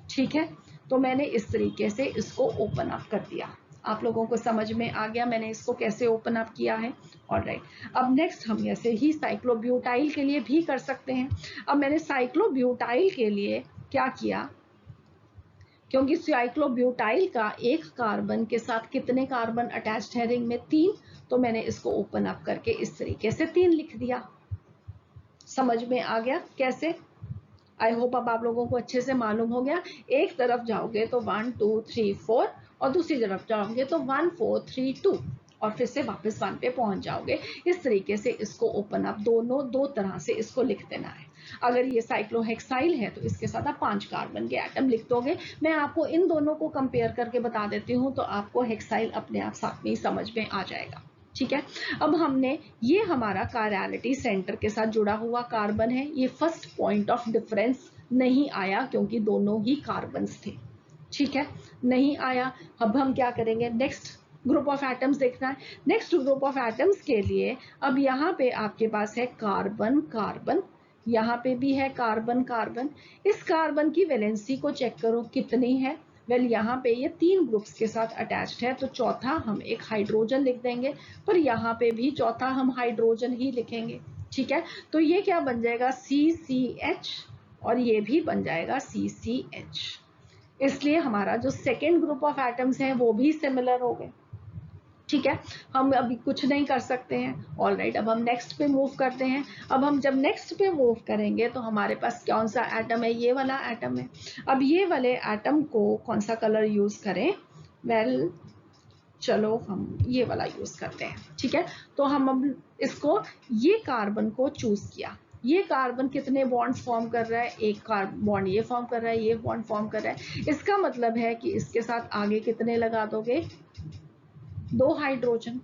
ठीक है। तो मैंने इस तरीके से इसको ओपन अप कर दिया। आप लोगों को समझ में आ गया मैंने इसको कैसे ओपन अप किया है। ऑलराइट, अब नेक्स्ट हम ऐसे ही साइक्लोब्यूटाइल के लिए भी कर सकते हैं। अब मैंने साइक्लोब्यूटाइल के लिए क्या किया, क्योंकि साइक्लोब्यूटाइल का एक कार्बन के साथ कितने कार्बन अटैच्ड है रिंग में, 3, तो मैंने इसको ओपन अप करके इस तरीके से 3 लिख दिया। समझ में आ गया कैसे? आई होप अब आप लोगों को अच्छे से मालूम हो गया। एक तरफ जाओगे तो 1 2 3 4 और दूसरी तरफ जाओगे तो 1 4 3 2 और फिर से वापस 1 पे पहुंच जाओगे। इस तरीके से इसको ओपन अप दोनों दो तरह से इसको लिख देना है। अगर ये साइक्लोहेक्साइल है तो इसके साथ आप 5 कार्बन के एटम लिख दोगे। मैं आपको इन दोनों को कंपेयर करके बता देती हूँ तो आपको हेक्साइल अपने आप साथ में ही समझ में आ जाएगा, ठीक है। अब हमने ये हमारा कायरलिटी सेंटर के साथ जुड़ा हुआ कार्बन है, ये फर्स्ट पॉइंट ऑफ डिफरेंस नहीं आया क्योंकि दोनों ही कार्बन्स थे, ठीक है, नहीं आया। अब हम क्या करेंगे, नेक्स्ट ग्रुप ऑफ एटम्स देखना है। नेक्स्ट ग्रुप ऑफ एटम्स के लिए अब यहाँ पे आपके पास है कार्बन कार्बन, यहाँ पे भी है कार्बन कार्बन। इस कार्बन की वैलेंसी को चेक करो कितनी है। वेल यहाँ पे ये 3 ग्रुप्स के साथ अटैच्ड है तो चौथा हम एक हाइड्रोजन लिख देंगे, पर यहाँ पे भी चौथा हम हाइड्रोजन ही लिखेंगे, ठीक है। तो ये क्या बन जाएगा, CCH, और ये भी बन जाएगा CCH। इसलिए हमारा जो सेकेंड ग्रुप ऑफ एटम्स हैं वो भी सिमिलर हो गए, ठीक है। हम अभी कुछ नहीं कर सकते हैं। ऑलराइट, अब हम नेक्स्ट पे मूव करते हैं। अब हम जब नेक्स्ट पे मूव करेंगे तो हमारे पास कौन सा एटम है, ये वाला एटम है। अब ये वाले एटम को कौन सा कलर यूज करें, वेल चलो हम ये वाला यूज करते हैं, ठीक है। तो हम अब इसको, ये कार्बन को चूज किया। ये कार्बन कितने बॉन्ड्स फॉर्म कर रहा है, एक बॉन्ड ये फॉर्म कर रहा है, ये बॉन्ड फॉर्म कर रहा है। इसका मतलब है कि इसके साथ आगे कितने लगा दोगे, 2 हाइड्रोजन।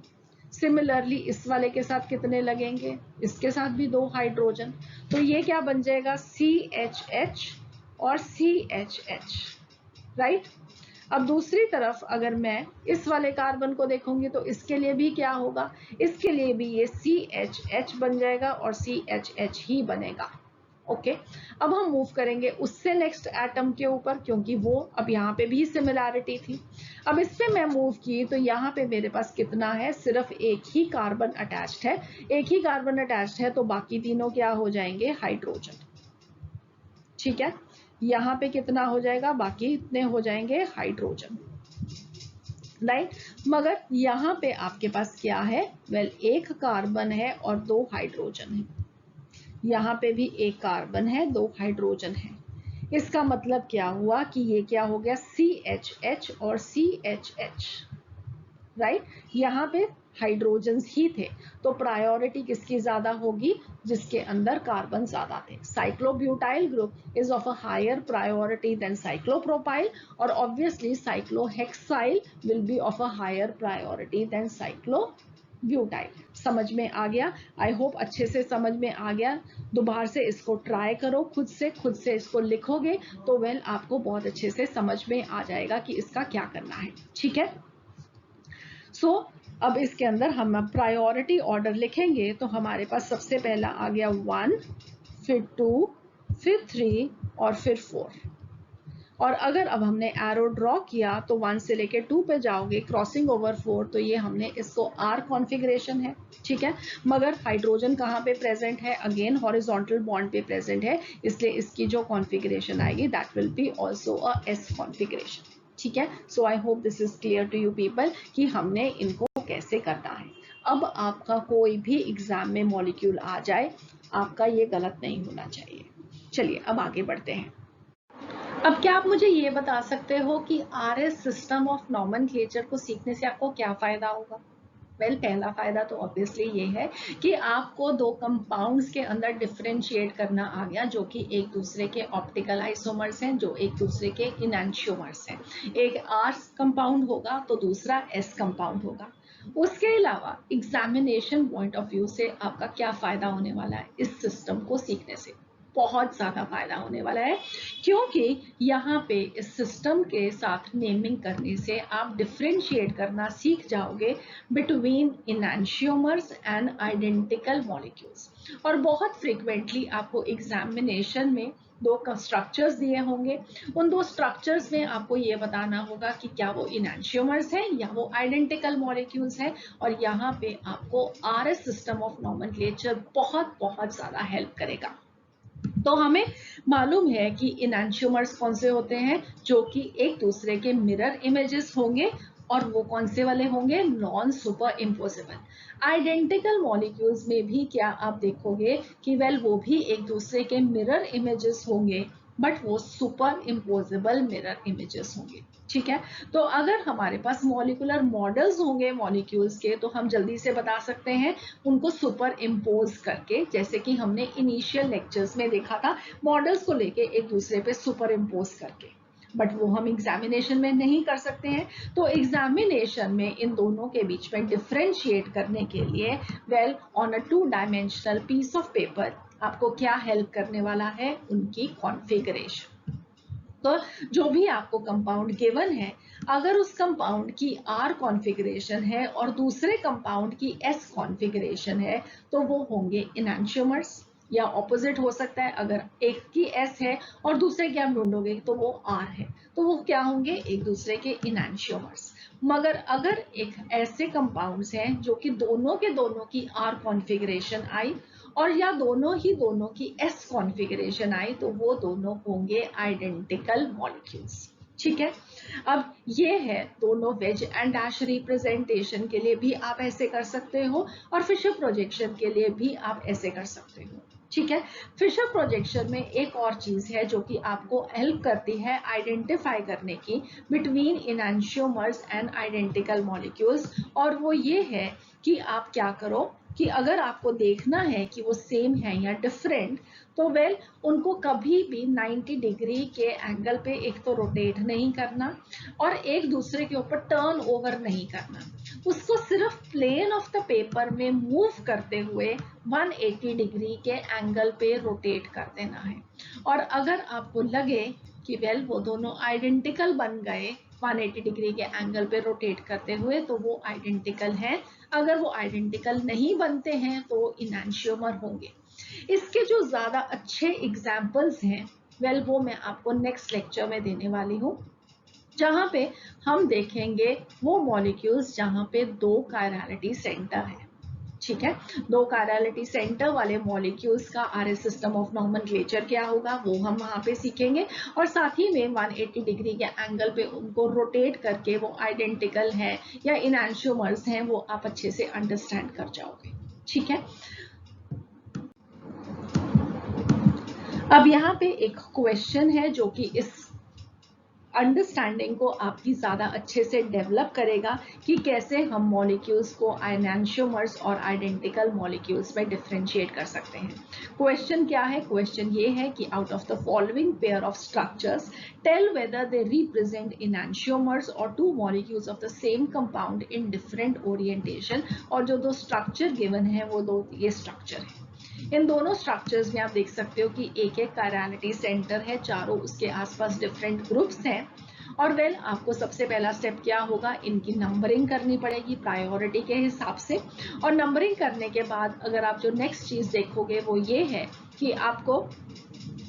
सिमिलरली इस वाले के साथ कितने लगेंगे, इसके साथ भी 2 हाइड्रोजन। तो ये क्या बन जाएगा, CHH और CHH, राइट। अब दूसरी तरफ अगर मैं इस वाले कार्बन को देखूंगी तो इसके लिए भी क्या होगा, इसके लिए भी ये CHH बन जाएगा और CHH ही बनेगा, ओके। अब हम मूव करेंगे उससे नेक्स्ट एटम के ऊपर, क्योंकि वो अब यहाँ पे भी सिमिलैरिटी थी। अब इस पे मैं मूव की तो यहाँ पे मेरे पास कितना है, सिर्फ एक ही कार्बन अटैच्ड है। एक ही कार्बन अटैच्ड है तो बाकी तीनों क्या हो जाएंगे, हाइड्रोजन, ठीक है। यहाँ पे कितना हो जाएगा, बाकी इतने हो जाएंगे हाइड्रोजन, राइट। मगर यहाँ पे आपके पास क्या है, वेल एक कार्बन है और 2 हाइड्रोजन है। यहाँ पे भी एक कार्बन है, 2 हाइड्रोजन है। इसका मतलब क्या हुआ कि ये क्या हो गया, CHH और CHH, राइट। यहाँ पे हाइड्रोजन्स ही थे तो प्रायोरिटी किसकी ज्यादा होगी, जिसके अंदर कार्बन ज्यादा थे। Cyclobutyl group is of a higher priority than cyclopropyl और obviously cyclohexyl will be of a higher priority than cyclobutyl. समझ में आ गया, आई होप अच्छे से समझ में आ गया। दोबारा से इसको ट्राई करो, खुद से इसको लिखोगे तो वेल आपको बहुत अच्छे से समझ में आ जाएगा कि इसका क्या करना है, ठीक है। सो अब इसके अंदर हम प्रायोरिटी ऑर्डर लिखेंगे तो हमारे पास सबसे पहला आ गया 1, फिर 2, फिर 3 और फिर 4। और अगर अब हमने एरो ड्रॉ किया तो 1 से लेके 2 पे जाओगे, क्रॉसिंग ओवर 4, तो ये हमने इसको R कॉन्फ़िगरेशन है, ठीक है। मगर हाइड्रोजन कहाँ पे प्रेजेंट है, अगेन हॉरिजॉन्टल बॉन्ड पे प्रेजेंट है, इसलिए इसकी जो कॉन्फ़िगरेशन आएगी that will be also a S configuration, ठीक है। So I hope this is clear to you people कि हमने इनको कैसे करना है। अब आपका कोई भी एग्जाम में मॉलिक्यूल आ जाए, आपका ये गलत नहीं होना चाहिए। चलिए अब आगे बढ़ते हैं। अब क्या आप मुझे ये बता सकते हो कि RS सिस्टम ऑफ नॉमेनक्लेचर को सीखने से आपको क्या फायदा होगा? वेल, पहला फायदा तो ऑब्वियसली ये है कि आपको 2 कंपाउंड्स के अंदर डिफरेंशिएट करना आ गया, जो कि एक दूसरे के ऑप्टिकल आइसोमर्स हैं, जो एक दूसरे के इनैंशियोमर्स हैं। एक R कंपाउंड होगा तो दूसरा S कंपाउंड होगा। उसके अलावा एग्जामिनेशन पॉइंट ऑफ व्यू से आपका क्या फायदा होने वाला है इस सिस्टम को सीखने से? बहुत ज़्यादा फायदा होने वाला है, क्योंकि यहाँ पे इस सिस्टम के साथ नेमिंग करने से आप डिफ्रेंशिएट करना सीख जाओगे बिटवीन इनैंशियोमर्स एंड आइडेंटिकल मॉलिक्यूल्स। और बहुत फ्रिक्वेंटली आपको एग्जामिनेशन में दो स्ट्रक्चर्स दिए होंगे, उन दो स्ट्रक्चर्स में आपको ये बताना होगा कि क्या वो इनैंशियोमर्स हैं या वो आइडेंटिकल मॉलिक्यूल्स हैं। और यहाँ पे आपको आरएस सिस्टम ऑफ नॉमेनक्लेचर बहुत बहुत ज़्यादा हेल्प करेगा। तो हमें मालूम है कि इनैंशियोमर्स कौन से होते हैं, जो कि एक दूसरे के मिरर इमेजेस होंगे, और वो कौन से वाले होंगे, non super imposable. Identical molecules में भी क्या आप देखोगे कि वो भी एक दूसरे के मिरर इमेजेस होंगे, बट वो सुपर इम्पोजेबल मिरर इमेजेस होंगे। ठीक है, तो अगर हमारे पास मॉलिकुलर मॉडल्स होंगे मॉलिक्यूल्स के, तो हम जल्दी से बता सकते हैं उनको सुपर इम्पोज करके, जैसे कि हमने इनिशियल लेक्चर्स में देखा था मॉडल्स को लेके एक दूसरे पे सुपर इम्पोज करके, बट वो हम एग्जामिनेशन में नहीं कर सकते हैं। तो एग्जामिनेशन में इन दोनों के बीच में डिफरेंशिएट करने के लिए on a 2 dimensional piece of paper आपको क्या हेल्प करने वाला है, उनकी कॉन्फ़िगरेशन। तो जो भी आपको कंपाउंड गिवन है, अगर उस कंपाउंड की R कॉन्फ़िगरेशन है और दूसरे कंपाउंड की S कॉन्फ़िगरेशन है, तो वो होंगे इनैंशियोमर्स। या ऑपोजिट हो सकता है, अगर एक की S है और दूसरे की आप ढूंढोगे तो वो R है, तो वो क्या होंगे, एक दूसरे के इनैंशियोमर्स। मगर अगर एक ऐसे कंपाउंड्स हैं जो कि दोनों के दोनों की R कॉन्फ़िगरेशन आई और या दोनों की S कॉन्फ़िगरेशन आई, तो वो दोनों होंगे आइडेंटिकल मॉलिक्यूल्स। ठीक है, अब ये है दोनों वेज एंड डैश रिप्रेजेंटेशन के लिए भी आप ऐसे कर सकते हो, और फिशर प्रोजेक्शन के लिए भी आप ऐसे कर सकते हो। ठीक है, फिशर प्रोजेक्शन में एक और चीज है जो कि आपको हेल्प करती है आइडेंटिफाई करने की बिटवीन इनैंशियोमर्स एंड आइडेंटिकल मॉलिक्यूल्स, और वो ये है कि आप क्या करो कि अगर आपको देखना है कि वो सेम है या डिफरेंट, तो उनको कभी भी 90 डिग्री के एंगल पे एक तो रोटेट नहीं करना और एक दूसरे के ऊपर टर्न ओवर नहीं करना, उसको सिर्फ प्लेन ऑफ द पेपर में मूव करते हुए 180 डिग्री के एंगल पे रोटेट कर देना है। और अगर आपको लगे कि वो दोनों आइडेंटिकल बन गए 180 डिग्री के एंगल पे रोटेट करते हुए, तो वो आइडेंटिकल है। अगर वो आइडेंटिकल नहीं बनते हैं तो वो इनैंशियोमर होंगे। इसके जो ज्यादा अच्छे एग्जाम्पल्स हैं, वो मैं आपको नेक्स्ट लेक्चर में देने वाली हूँ, जहाँ पे हम देखेंगे वो मॉलिक्यूल्स जहाँ पे 2 कायरलिटी सेंटर है। ठीक है, 2 कायरलिटी सेंटर वाले मॉलिक्यूल्स का आरएस सिस्टम ऑफ नॉमेनक्लेचर क्या होगा, वो हम वहां पे सीखेंगे, और साथ ही में 180 डिग्री के एंगल पे उनको रोटेट करके वो आइडेंटिकल है या इनैंशियोमर्स हैं, वो आप अच्छे से अंडरस्टैंड कर जाओगे। ठीक है, अब यहाँ पे एक क्वेश्चन है जो कि इस अंडरस्टैंडिंग को आपकी ज़्यादा अच्छे से डेवलप करेगा कि कैसे हम मॉलिक्यूल्स को इनैंशियोमर्स और आइडेंटिकल मॉलिक्यूल्स में डिफरेंशिएट कर सकते हैं। क्वेश्चन क्या है, क्वेश्चन ये है कि out of the following pair of structures tell whether they represent enantiomers और 2 molecules of the same compound in different orientation. और जो 2 स्ट्रक्चर गिवन है वो 2 ये स्ट्रक्चर है। इन दोनों स्ट्रक्चर्स में आप देख सकते हो कि एक एक कायरलिटी सेंटर है, चारों उसके आसपास डिफरेंट ग्रुप्स हैं। और आपको सबसे पहला स्टेप क्या होगा, इनकी नंबरिंग करनी पड़ेगी प्रायोरिटी के हिसाब से। और नंबरिंग करने के बाद अगर आप जो नेक्स्ट चीज देखोगे वो ये है कि आपको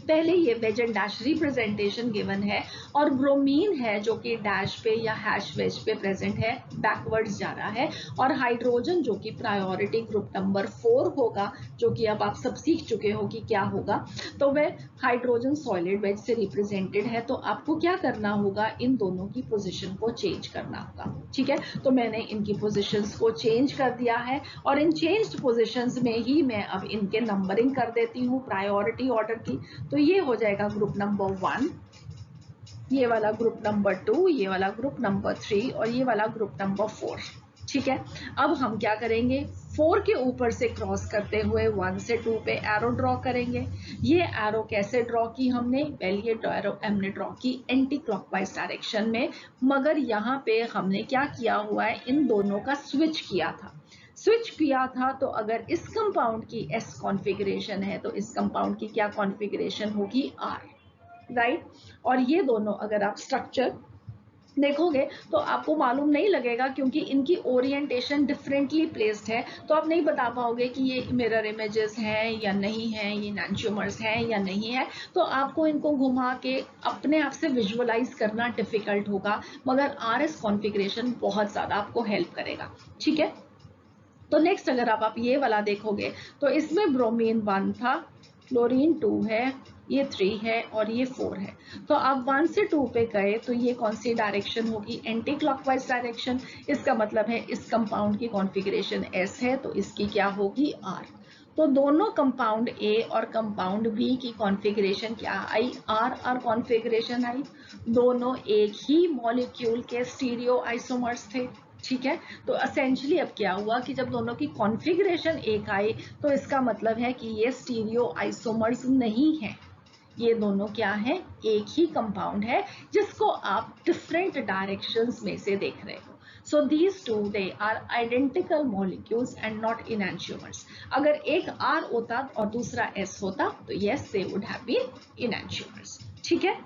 पहले ये wedge and dash representation given है, और ब्रोमीन है जो कि डैश पे या हैश वेज पे प्रेजेंट है, बैकवर्ड्स जा रहा है। और हाइड्रोजन जो कि प्रायोरिटी ग्रुप नंबर 4 होगा, जो कि अब आप सब सीख चुके हो कि क्या होगा, तो वह हाइड्रोजन सॉलिड वेज से रिप्रेजेंटेड है। तो आपको क्या करना होगा, इन दोनों की पोजीशन को चेंज करना होगा। ठीक है, तो मैंने इनकी पोजीशंस को चेंज कर दिया है, और इन चेंज्ड पोजीशंस में ही मैं अब इनके नंबरिंग कर देती हूँ प्रायोरिटी ऑर्डर की। तो ये हो जाएगा ग्रुप नंबर 1, ये वाला ग्रुप नंबर 2, ये वाला ग्रुप नंबर 3 और ये वाला ग्रुप नंबर 4। ठीक है, अब हम क्या करेंगे, 4 के ऊपर से क्रॉस करते हुए 1 से 2 पे एरो ड्रॉ करेंगे। ये एरो कैसे ड्रॉ की हमने, ये एरो हमने ड्रॉ की एंटी क्लॉकवाइज डायरेक्शन में, मगर यहाँ पे हमने क्या किया हुआ है, इन दोनों का स्विच किया था। स्विच किया था, तो अगर इस कंपाउंड की S कॉन्फ़िगरेशन है तो इस कंपाउंड की क्या कॉन्फ़िगरेशन होगी, R, राइट। और ये दोनों अगर आप स्ट्रक्चर देखोगे तो आपको मालूम नहीं लगेगा, क्योंकि इनकी ओरिएंटेशन डिफरेंटली प्लेस्ड है, तो आप नहीं बता पाओगे कि ये मिरर इमेजेस हैं या नहीं है, ये एनांटियोमर्स हैं या नहीं है। तो आपको इनको घुमा के अपने आप से विजुअलाइज करना डिफिकल्ट होगा, मगर RS कॉन्फ़िगरेशन बहुत ज़्यादा आपको हेल्प करेगा, ठीक है। तो नेक्स्ट अगर आप ये वाला देखोगे तो इसमें ब्रोमीन 1 था, क्लोरीन 2 है, ये 3 है और ये 4 है। तो आप 1 से 2 पे गए तो ये कौन सी डायरेक्शन होगी, एंटी क्लॉकवाइज डायरेक्शन। इसका मतलब है इस कंपाउंड की कॉन्फ़िगरेशन S है तो इसकी क्या होगी, R। तो दोनों कंपाउंड A और कंपाउंड B की कॉन्फ़िगरेशन क्या आई, R कॉन्फ़िगरेशन आई। दोनों एक ही मॉलिक्यूल के स्टीरियो आइसोमर्स थे, ठीक है। तो असेंशली अब क्या हुआ कि जब दोनों की कॉन्फ़िगरेशन एक आई तो इसका मतलब है कि ये स्टीरियो आइसोमर्स नहीं है, ये दोनों क्या है, एक ही कंपाउंड है जिसको आप डिफरेंट डायरेक्शंस में से देख रहे हो। So these two they are identical molecules and not enantiomers. अगर एक R होता और दूसरा S होता तो yes they would have been enantiomers, ठीक है।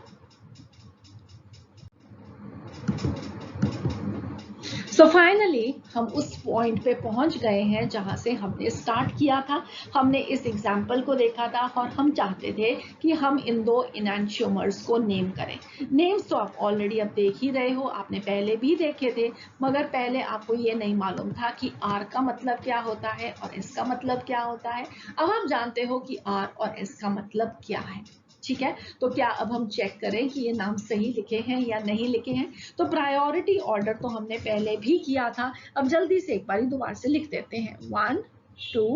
सो फाइनली हम उस पॉइंट पे पहुंच गए हैं जहां से हमने स्टार्ट किया था। हमने इस एग्जाम्पल को देखा था और हम चाहते थे कि हम इन दो इनैंशियोमर्स को नेम करें। नेम्स तो आप ऑलरेडी अब देख ही रहे हो, आपने पहले भी देखे थे, मगर पहले आपको ये नहीं मालूम था कि R का मतलब क्या होता है और S का मतलब क्या होता है। अब आप जानते हो कि R और S का मतलब क्या है, ठीक है। तो क्या अब हम चेक करें कि ये नाम सही लिखे हैं या नहीं लिखे हैं। तो प्रायोरिटी ऑर्डर तो हमने पहले भी किया था, अब जल्दी से एक बार दोबारा से लिख देते हैं, 1 2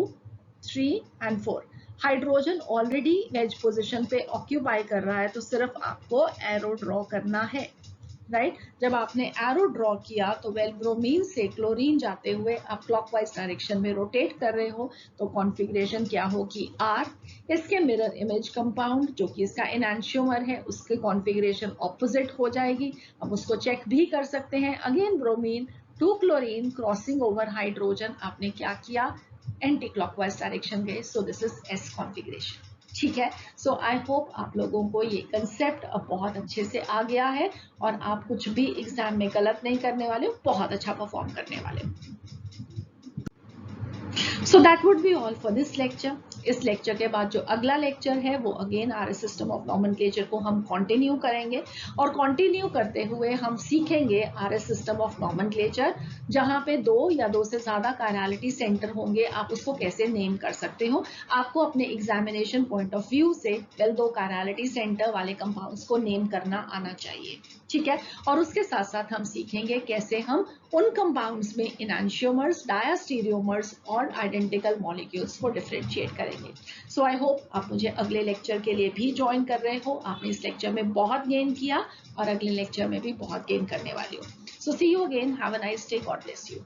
3 and 4। Hydrogen already wedge position पे ऑक्यूपाई कर रहा है, तो सिर्फ आपको एरो ड्रॉ करना है, राइट। जब आपने एरो ड्रॉ किया तो वेल ब्रोमीन से क्लोरीन जाते हुए आप क्लॉकवाइज डायरेक्शन में रोटेट कर रहे हो, तो कॉन्फ़िगरेशन क्या होगी, R। इसके मिरर इमेज कंपाउंड जो कि इसका एनांशियोमर है उसके कॉन्फ़िगरेशन ऑपोजिट हो जाएगी। अब उसको चेक भी कर सकते हैं, again bromine 2 chlorine crossing over hydrogen, आपने क्या किया, एंटी क्लॉकवाइज डायरेक्शन गए, सो दिस इज S कॉन्फ़िगरेशन, ठीक है। सो आई होप आप लोगों को ये कंसेप्ट अब बहुत अच्छे से आ गया है और आप कुछ भी एग्जाम में गलत नहीं करने वाले हो, बहुत अच्छा परफॉर्म करने वाले हो। So that would be all for this lecture. इस लेक्चर के बाद जो अगला लेक्चर है वो again RS system of nomenclature को हम कंटिन्यू करेंगे, और कंटिन्यू करते हुए हम सीखेंगे RS सिस्टम ऑफ नॉमेनक्लेचर, जहां पे 2 या 2 से ज्यादा कार्यालिटी सेंटर होंगे, आप उसको कैसे नेम कर सकते हो। आपको अपने एग्जामिनेशन पॉइंट ऑफ व्यू से वेल 2 कार्यालिटी सेंटर वाले कंपाउंड्स को नेम करना आना चाहिए, ठीक है। और उसके साथ साथ हम सीखेंगे कैसे हम उन कंपाउंड्स में इनैंशियोमर्स, डायस्टीरियोमर्स और आइडेंटिकल मॉलिक्यूल्स को डिफरेंशिएट करेंगे। सो आई होप आप मुझे अगले लेक्चर के लिए भी ज्वाइन कर रहे हो। आपने इस लेक्चर में बहुत गेन किया और अगले लेक्चर में भी बहुत गेन करने वाले हो। So see you again, have a nice day, God bless you.